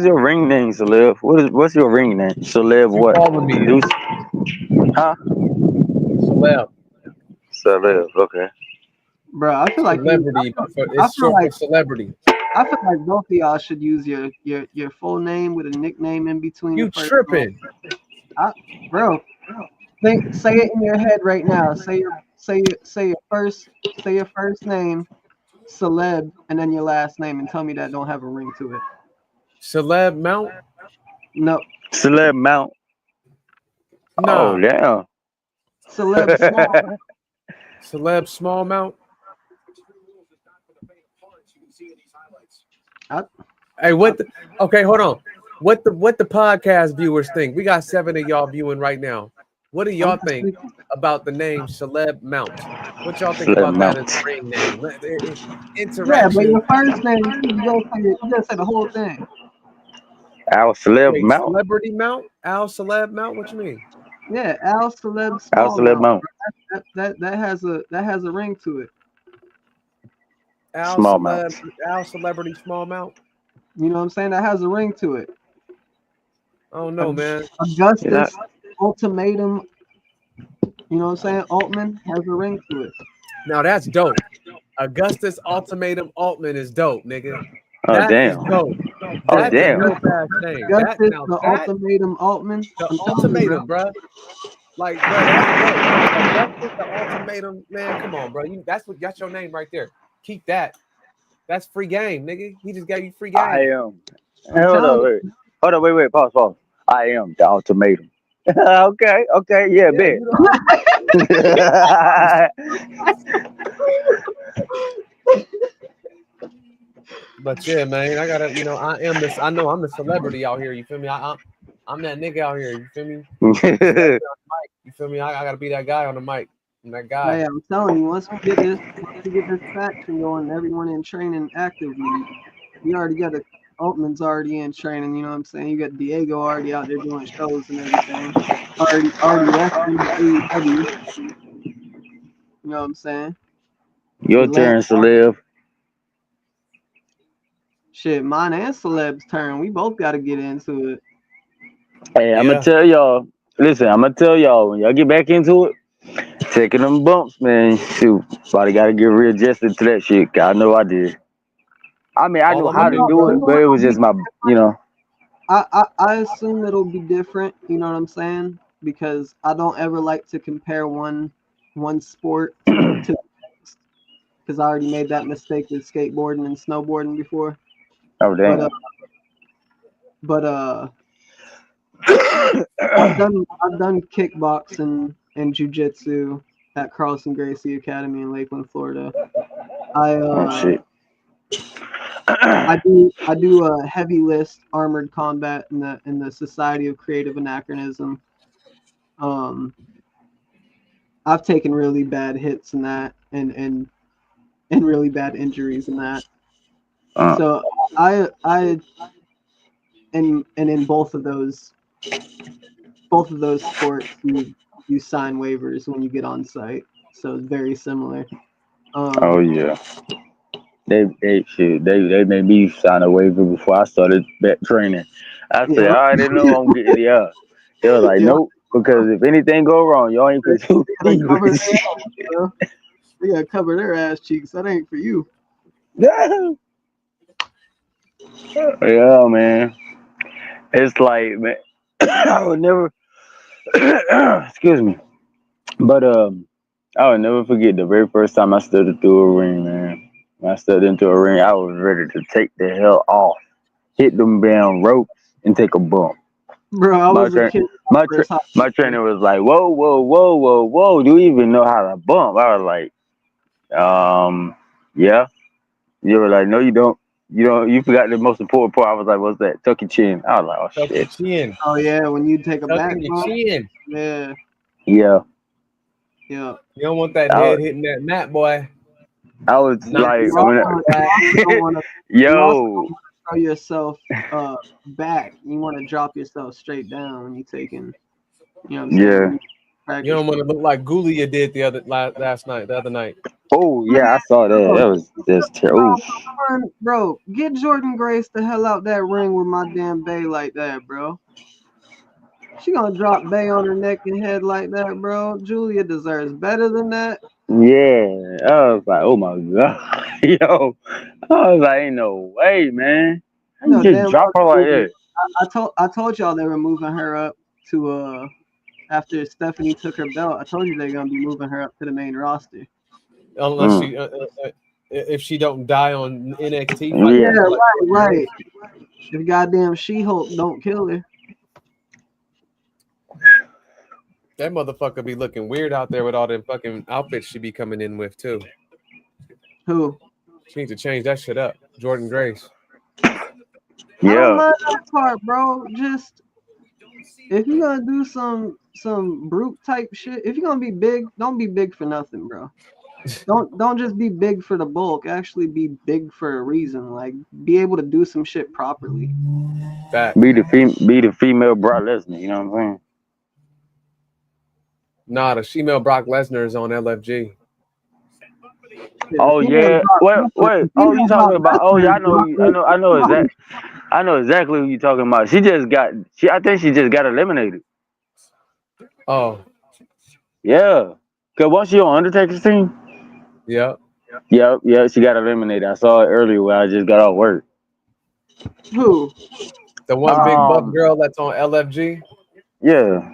your ring name, Celeb? What's your ring name? Celeb you what? calling me Deuce? Huh? celeb. Celeb, okay. bro, I feel like Celebrity. I It's feel short for like celebrity. both of y'all should use your full name with a nickname in between the You first one. tripping. Bro, say it in your head right now. Say your first name, celeb, and then your last name, and tell me that don't have a ring to it. Celeb Mount? No, Celeb Mount. Oh Nah. damn. celeb small. Celeb Small Mount? I, Hey, okay, hold on. What the podcast viewers think? We got 7 of y'all viewing right now. What do y'all think about the name Celeb Mount? What y'all think Celeb about that as Mount. a ring name? yeah, but Interaction. your first name too. You gotta say the whole thing. Our Celeb Wait, Mount. Celebrity Mount? Al Celeb Mount? What you mean? Yeah, Al Celeb Our Small Celeb Mount. Mount. That has a ring to it. Al Small Mount. Celeb, Al Celebrity Small Mount? You know what I'm saying? That has a ring to it. I don't know, man. Yeah. Augustus Ultimatum. You know what I'm saying? Altman has a ring to it. Now that's dope. Augustus Ultimatum Altman is dope, nigga. Oh That is damn. dope. Oh That's a damn. dope ass name. Augustus the Ultimatum Altman. The I'm telling you, bro. ultimatum, bro. Like, bro, that's dope. Augustus the ultimatum, man. Come on, bro. That's your name right there. Keep that. That's free game, nigga. He just gave you free I game. am. I'm Hold telling on, you. wait. Hold on, wait. Pause. I am the ultimatum. Okay, yeah, Yeah, bet. you the But yeah, man, I gotta, I am this. I know I'm the celebrity out here. You feel me? I'm that nigga out here. You feel me? Celebrity on the mic. You feel me? I gotta be that guy on the mic. I'm that guy. Hey, I'm telling you, once we get this faction going, everyone in training actively, we already got Altman's already in training. You know what I'm saying? You got Diego already out there doing shows and everything. Already wrestling AEW. You know what I'm saying? Your turn, Celeb. Shit, mine and Celeb's turn. We both got to get into it. Hey, I'm gonna Yeah. tell y'all. Listen, I'm gonna tell y'all when y'all get back into it, taking them bumps, man. Shoot, somebody gotta get readjusted to that shit. 'Cause I know I did. I mean, I All knew I'm You how gonna to do, know, do you it, bro. know but it what'll was be just my, you know. I assume it'll be different, you know what I'm saying? Because I don't ever like to compare one sport to because I already made that mistake with skateboarding and snowboarding before. Oh But damn. but I've done kickboxing and jujitsu at Carlson Gracie Academy in Lakeland, Florida. I Oh uh shit. I do a heavy list armored combat in the Society of Creative Anachronism. Um, I've taken really bad hits in that and really bad injuries in that. Uh, So I and in both of those sports you sign waivers when you get on site. So it's very similar. oh Um, yeah. They shit. They made me sign a waiver before I started back training. I said yeah, I already know I'm getting yeah. They was like, yeah. nope, because if anything go wrong, y'all ain't They fit to gotta be cover with their ass, bro. They gotta cover their ass cheeks. That ain't for you. you. Yeah, man. It's like, man, I would never. Excuse me, but I would never forget the very first time I stood into a ring, man. When I stood into a ring, I was ready to take the hell off, hit them damn ropes, and take a bump. Bro, I My was a train, kid my my tra- first high my school. trainer was like, "Whoa, whoa, whoa, whoa, whoa! Do you even know how to bump?" I was like, yeah." You were like, "No, you don't. You don't. You forgot the most important part." I was like, "What's that? Tuck your chin." I was like, "Oh Tuck your shit." chin. Oh yeah, when you take a back Tucking your bump. chin. Yeah, Yeah, yeah. You don't want that I, head was- hitting that mat, boy. I was Knock like, you You something when, out, also boy. don't want to you also yo, don't want to throw yourself back. You want to drop yourself straight down when you taking, you know what I'm saying, when yeah. you You practice don't want to bump. look like Gulia did last night, the other night. Oh Man, yeah, I saw that. bro, That was just terrible. bro, get Jordan Grace the hell out that ring with my damn Bay like that, bro. She gonna drop Bay on her neck and head like that, bro. Julia deserves better than that. Yeah, I was like, oh my god, yo, I was like, ain't no way, man. How You you know, just damn drop well her they like moving. that? I told y'all they were moving her up to after Stephanie took her belt. I told you they're gonna be moving her up to the main roster. Unless Mm, she, if she don't die on NXT fighting Yeah, yeah, for like 4 years, right. If goddamn She-Hulk don't kill her. that motherfucker be looking weird out there with all them fucking outfits she be coming in with too. Who? She needs to change that shit up. Jordan Grace. I don't yeah. mind that part, bro. Just if you're gonna do some brute type shit, if you're gonna be big, don't be big for nothing, bro. Don't just be big for the bulk. Actually be big for a reason. Like be able to do some shit properly. Facts. Be the female Brock Lesnar. You know what I'm saying? Nah, the female Brock Lesnar is on LFG. Yeah, Oh yeah. Wait. The Oh, you female talking Brock about? Oh Lesnar yeah, is Brock I know Lesnar. exact. I know exactly who you talking about. She just got. She. I think she just got eliminated. Oh, Yeah. Cause once she on Undertaker's team. yeah. Yep. Yeah. She got eliminated. I saw it earlier where I just got off work. Who? The one big buff Um. girl that's on LFG. Yeah.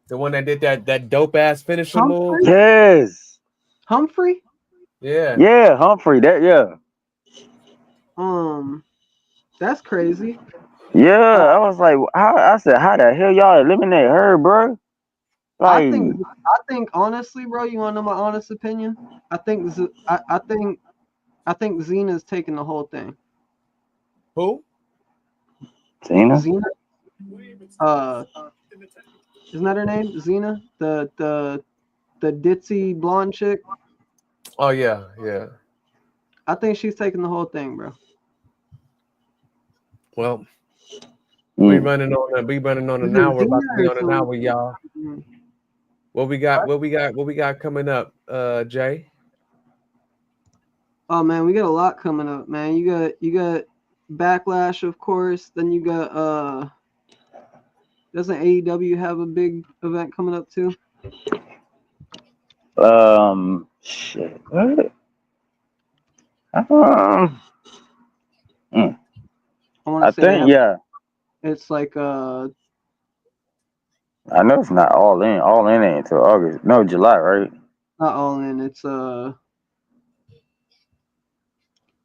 The one that did that dope ass finisher move. Humphrey? Yes. Humphrey? Yeah. Yeah. Humphrey. That. Yeah. Um, that's crazy. Yeah. Uh, I was like, how? I said, how the hell y'all eliminate her, bro? I Like, think I think honestly, bro, you wanna know my honest opinion? I think I think Xena's taking the whole thing. Who? Cena. Xena, uh, isn't that her name? Xena, the ditzy blonde chick. Oh yeah, yeah. I think she's taking the whole thing, bro. Well, Mm. we running on Is an it hour. About Xena to be or on an hour, y'all. some? What we got? What we got coming up? Jay. Oh man, we got a lot coming up, man. You got Backlash, of course. Then you got doesn't AEW have a big event coming up too? Shit. What? Um, mm, I want I to say they think have. yeah. It's like I know it's not all in. All in ain't until August. No, July, right? not all in. It's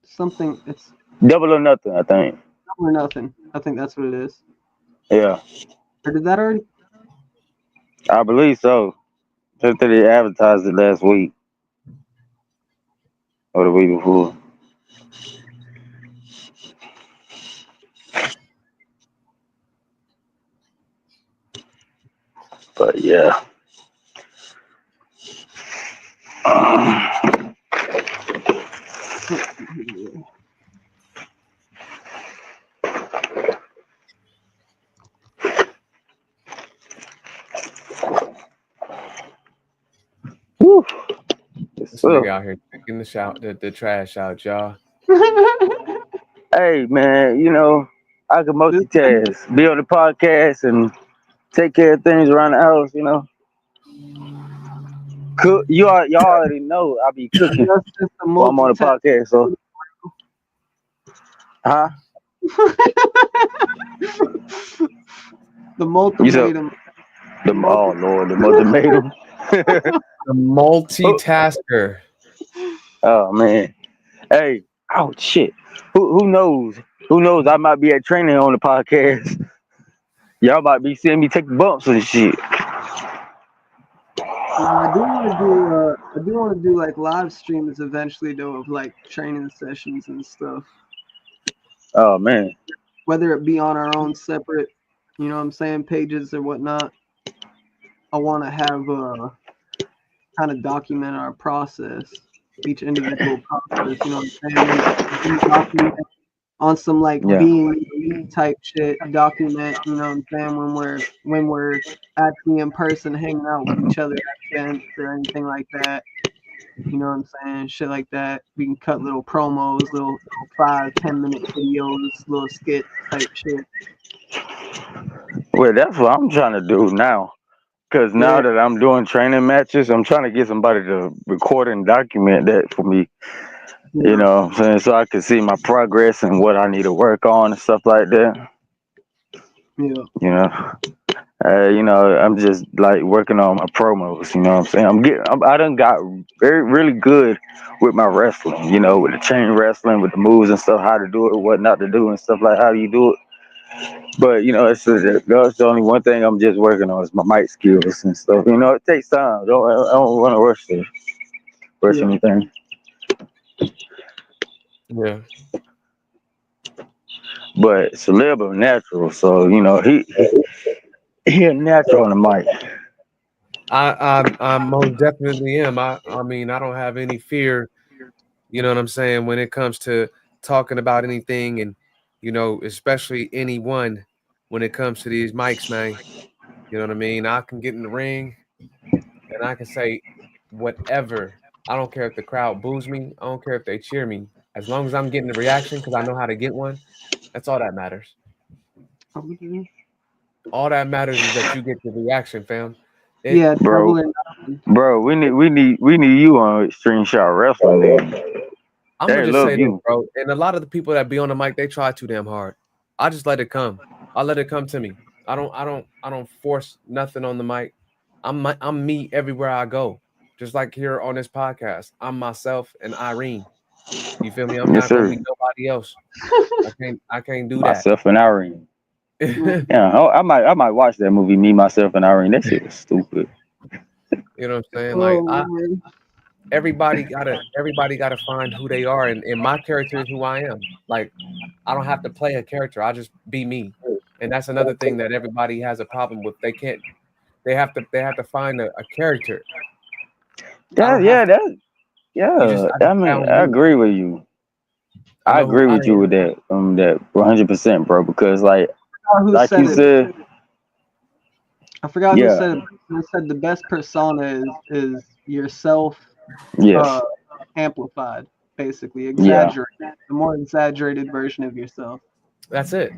something. It's Double or nothing, I think. Double or Nothing. I think that's what it is. Yeah, Or did that already? I believe so. Just that they advertised it last week or the week before. But yeah. Whew. Yes, This sir. nigga out here taking the trash out, y'all. Hey man, I can This multitask, be on the podcast and take care of things around the house. Cook. Y'all already know I be cooking Justice the while I'm on the multitask. podcast. So, huh? The You said multimatum. the The multi. oh Lord, the ultimatum. The oh, multitasker. oh man. Hey. Oh shit. Who knows? Who knows? I might be at training on the podcast. Y'all might be seeing me take bumps and shit. I do want to do. I do want to do like live streams eventually, though, of like training sessions and stuff. Oh man. Whether it be on our own separate, you know what I'm saying, pages or whatnot. I want to have kind of document our process, each individual process. You know what I'm saying? And document on some like Yeah. being elite type shit. Document. You know what I'm saying? When we're actually in person, hanging out with each other at events or anything like that. You know what I'm saying? Shit like that. We can cut little promos, little 5-10 minute videos, little skits type shit. Well, that's what I'm trying to do now. Cause now Yeah. that I'm doing training matches, I'm trying to get somebody to record and document that for me. You Yeah. know what I'm saying? So I can see my progress and what I need to work on and stuff like that. Yeah. You know, I'm just like working on my promos. You know what I'm saying? I done got really good with my wrestling. With the chain wrestling, with the moves and stuff, how to do it, what not to do, and stuff like how do you do it. But that's the only one thing I'm just working on is my mic skills and stuff. It takes time. I don't want to rush Yeah. anything. Yeah. But Celeb is natural, so he a natural on the mic. I most definitely am. I mean, I don't have any fear, you know what I'm saying, when it comes to talking about anything and, especially anyone when it comes to these mics, man. You know what I mean? I can get in the ring and I can say whatever. I don't care if the crowd boos me. I don't care if they cheer me. As long as I'm getting the reaction because I know how to get one, that's all that matters. All that matters is that you get the reaction, fam. It Yeah. Bro, Double or Nothing. bro, we need you on Extreme Shot Wrestling. Then. I'm gonna They just love say this, you. bro. And a lot of the people that be on the mic, they try too damn hard. I just let it come. I let it come to me. I don't force nothing on the mic. I'm me everywhere I go. Just like here on this podcast, I'm myself and Irene. You feel me? I'm Yes, not gonna sir. be nobody else. I can't do that. Myself and Irene. Yeah. Yeah, I might watch that movie. Me, myself, and Irene. That shit was stupid. You know what I'm saying? Like Oh man. everybody gotta find who they are, and my character is who I am. Like I don't have to play a character. I just be me. And that's another thing that everybody has a problem with. They have to find a character. I Yeah, don't have yeah, to. I I just mean, found I me. agree with you. I I know who agree I with you with am. that 100%, bro. Because I forgot who like said you it. said, I forgot who yeah, said it. Who said the best persona is yourself yes, amplified, basically. Yeah. Exaggerate. The more exaggerated version of yourself. That's it.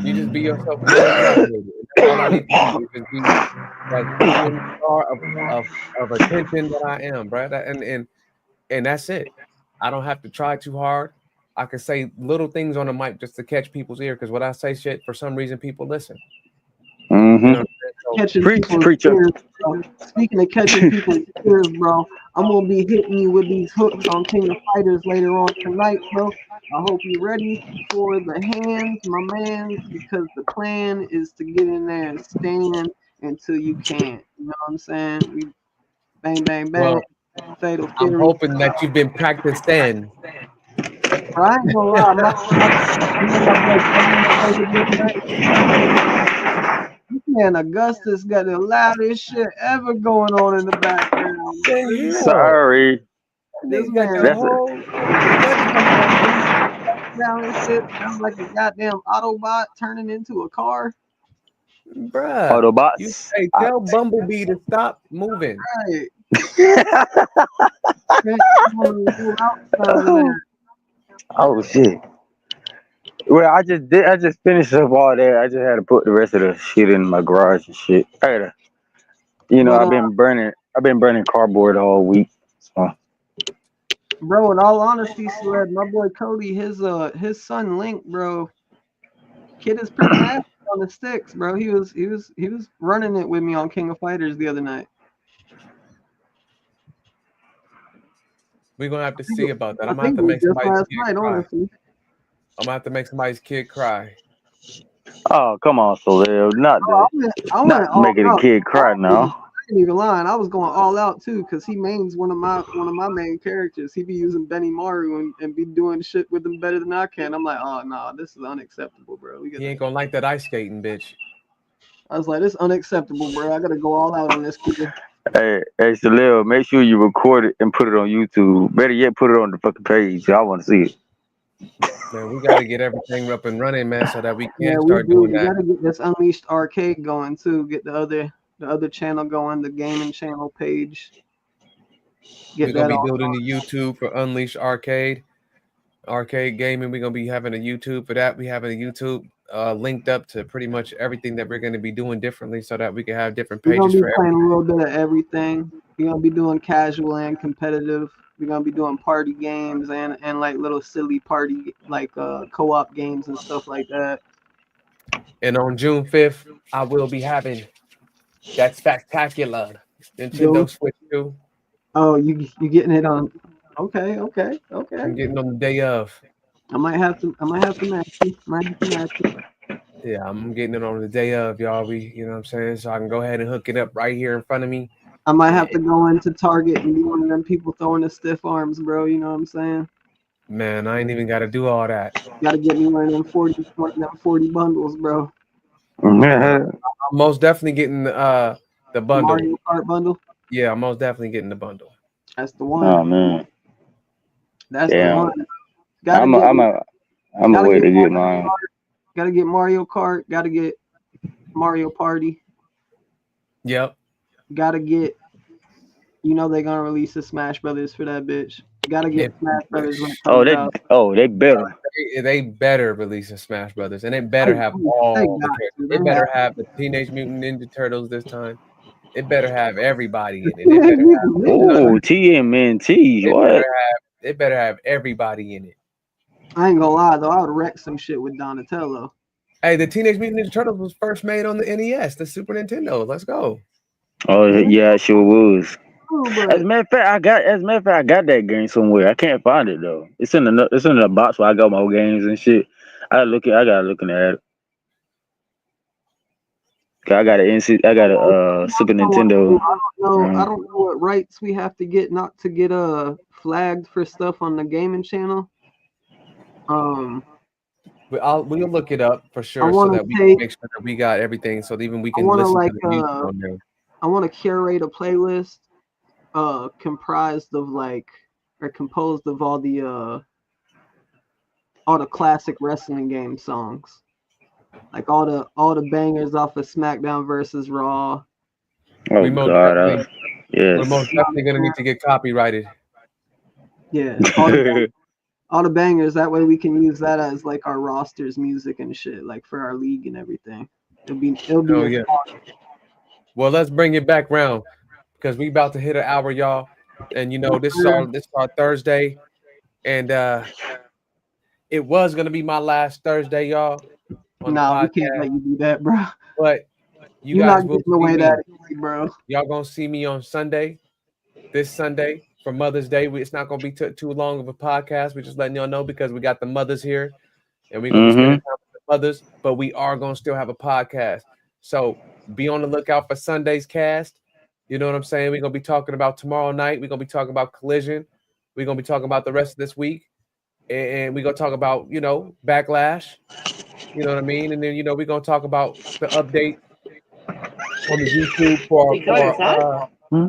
You just be yourself more exaggerated. That's all I need to do is just be that shining star of attention that I am, bro. And that's it. I don't have to try too hard. I can say little things on the mic just to catch people's ear because when I say shit, for some reason people listen. You know what I'm saying? So, Catching Preach, people's preacher. ears, bro. Speaking of catching people's ears, bro, I'm gonna be hitting you with these hooks on King of Fighters later on tonight, bro. I hope you're ready for the hands, my man, because the plan is to get in there and stand until you can't. You know what I'm saying? We bang, bang, bang, well, fatal I'm fury. hoping that you've been practicing. But I ain't gonna lie, you know my boy Cody played the other night. This man Augustus got the loudest shit ever going on in the background. The hell? Sorry. This Nigga got man the That's it. whole weather. down and shit sounds like a goddamn Autobot turning into a car. Bruh. Autobots. Hey, tell Bumblebee to stop moving. Right. Can't roll out sound of that. Oh shit. Well, I just finished up all that. I just had to put the rest of the shit in my garage and shit. I gotta, But I've been burning cardboard all week. So bro, in all honesty, Sled, my boy Cody, his son Link, bro, kid is pretty nasty on the sticks, bro. He was running it with me on King of Fighters the other night. We're gonna have to see about that. I I'm gonna have think to it was make just somebody's last kid night, cry. honestly. I'm gonna have to make somebody's kid cry. oh come on, Soleil. I went Not all making a out. kid cry now. I ain't even lying. I was going all out too, cause he mains one of my main characters. He be using Benny Maru and be doing shit with him better than I can. I'm like, oh no, this is unacceptable, bro. He ain't gonna like that ice skating, bitch. I was like, this is unacceptable, bro. I gotta go all out on this kid. Hey, Soleil, make sure you record it and put it on YouTube. Better yet, put it on the fucking page. I want to see it. Man, we gotta get everything up and running, man, so that we Yeah, can we start do. doing We that. gotta get this Unleashed Arcade going too. Get the other channel going, the gaming channel page. We're Get gonna that be all. building the YouTube for Unleashed Arcade Gaming. We're gonna be having a YouTube for that. We having a YouTube linked up to pretty much everything that we're gonna be doing differently, so that we can have different We're gonna pages be for playing a everything. little bit of everything. We're gonna be doing casual and competitive. We're gonna be doing party games and like little silly party like co-op games and stuff like that. And on June 5th, I will be having that spectacular Nintendo Dude. Switch 2. Oh, you getting it on? Okay. I'm getting on the day of. I might have to match you. Yeah, I'm getting it on the day of, y'all. You know what I'm saying? So I can go ahead and hook it up right here in front of me. I might have to go into Target and be one of them people throwing the stiff arms, bro. You know what I'm saying? Man, I ain't even got to do all that. Gotta get me one of them 40 bundles, bro. I'm most definitely getting the bundle. Mario Kart bundle. Yeah, I'm most definitely getting the bundle. That's the one. Oh man. That's Damn. the one. Gotta I'm a wait to get mine. Gotta get Mario Kart. Gotta get Mario Party. Yep. Gotta get. You know they're gonna release a Smash Brothers for that bitch. Gotta get Smash Brothers when it comes out. They better. They better release a Smash Brothers, and it better have all the characters. It better have the Teenage Mutant Ninja Turtles this time. It better have everybody in it. It better have TMNT. What? It better have everybody in it. I ain't gonna lie though, I would wreck some shit with Donatello. Hey, the Teenage Mutant Ninja Turtles was first made on the NES, the Super Nintendo. Let's go. Oh yeah, it sure was. Oh, As a matter of fact, I got that game somewhere. I can't find it though. It's in the box where I got my old games and shit. I gotta look at it. I got a Super Nintendo. I don't know what rights we have to get not to get flagged for stuff on the gaming channel. We'll look it up for sure so that we can make sure that we got everything so that even we can listen to the music on there. I want to curate a playlist composed of all the classic wrestling game songs. Like all the bangers off of SmackDown versus Raw. Oh we're most yes. definitely gonna need to get copyrighted. Yeah. all the bangers. That way we can use that as like our rosters, music and shit, like for our league and everything. It'll be Oh yeah. Well, let's bring it back round because we about to hit an hour, y'all. And you know, this is our Thursday. And it was gonna be my last Thursday, y'all, on the Nah, we can't podcast. let you do that, bro. But you You're guys not will getting see away me. that easy, bro. Y'all gonna see me on Sunday, this Sunday for Mother's Day. It's not gonna be too long of a podcast. We're just letting y'all know because we got the mothers here, and we're gonna be spending time with the mothers. But we are gonna still have a podcast. So be on the lookout for Sunday's cast. You know what I'm saying? We're gonna be talking about tomorrow night. We're gonna be talking about Collision. We're gonna be talking about the rest of this week, and we're gonna talk about Backlash. You know what I mean? And then we're gonna talk about the update on the YouTube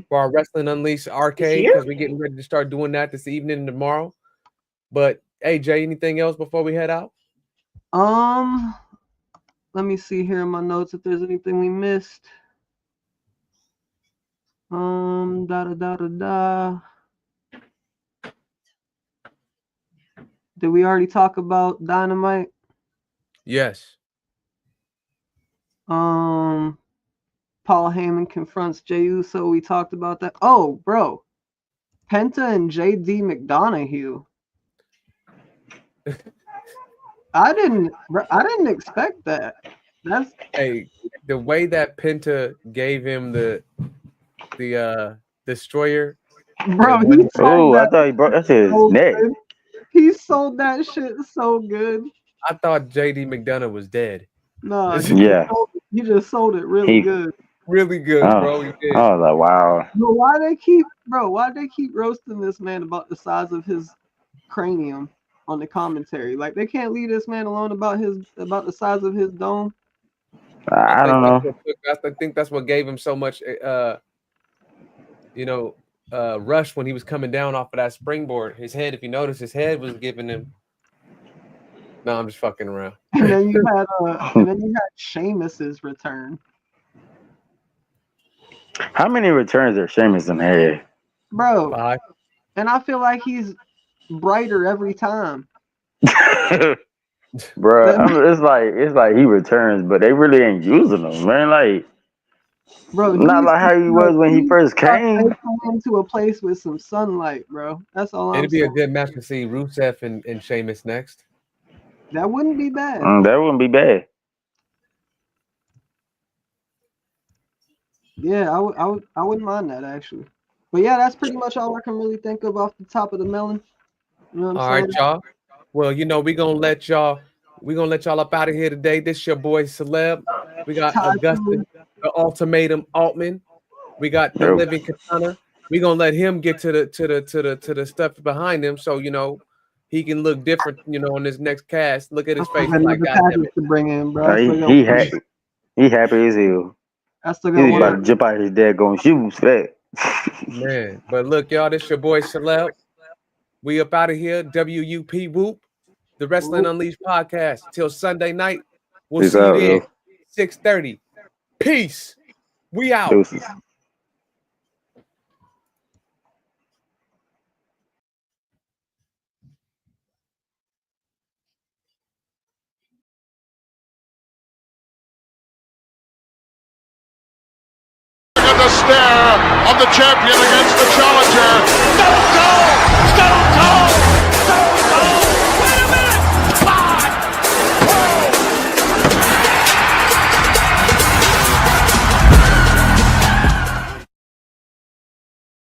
for our Wrestling Unleashed arcade because we're getting ready to start doing that this evening and tomorrow. But hey, Jay, anything else before we head out? Let me see here in my notes if there's anything we missed. Da da da da da. Did we already talk about Dynamite? Yes. Paul Heyman confronts Jey Uso. We talked about that. Oh, bro. Penta and JD McDonough. I didn't expect that. Hey, the way that Penta gave him the destroyer. Bro, I thought he broke that's his neck. Good. He sold that shit so good. I thought JD McDonough was dead. No, Yeah. he just sold it really good. Really good, bro. He did. I was like, wow. But why they keep roasting this man about the size of his cranium on the commentary? Like they can't leave this man alone about the size of his dome. I don't know. I think that's what gave him so much rush when he was coming down off of that springboard. His head, if you notice, his head was giving him. No, I'm just fucking around. And then you had Sheamus's return. How many returns are Sheamus in had? Bro. 5. And I feel like he's brighter every time. Bro, it's like he returns, but they really ain't using him, man. Like, bro, not like how he was when he first came. Into a place with some sunlight, bro. That's all I'm saying. It'd be a good match to see Rusev and Sheamus next. That wouldn't be bad. That wouldn't be bad. Yeah, I wouldn't mind that actually. But yeah, that's pretty much all I can really think of off the top of the melon. You know what I'm saying? All right, y'all. Well, we're gonna let y'all up out of here today. This your boy Celeb. We got Augustin, the Ultimatum Altman. We got the Living Katana. We're gonna let him get to the stuff behind him, so he can look different, on this next cast. Look at his face, like goddamn it. To bring in, bro. He happy as hell. He's about to jump out of his daggone shoes for that. Man, but look, y'all, this your boy Celeb. We up out of here. WUP Whoop, the Wrestling Unleashed podcast. Till Sunday night. We'll see you there. 6:30. Peace. We out. Deuces. The stare of the champion against the challenger.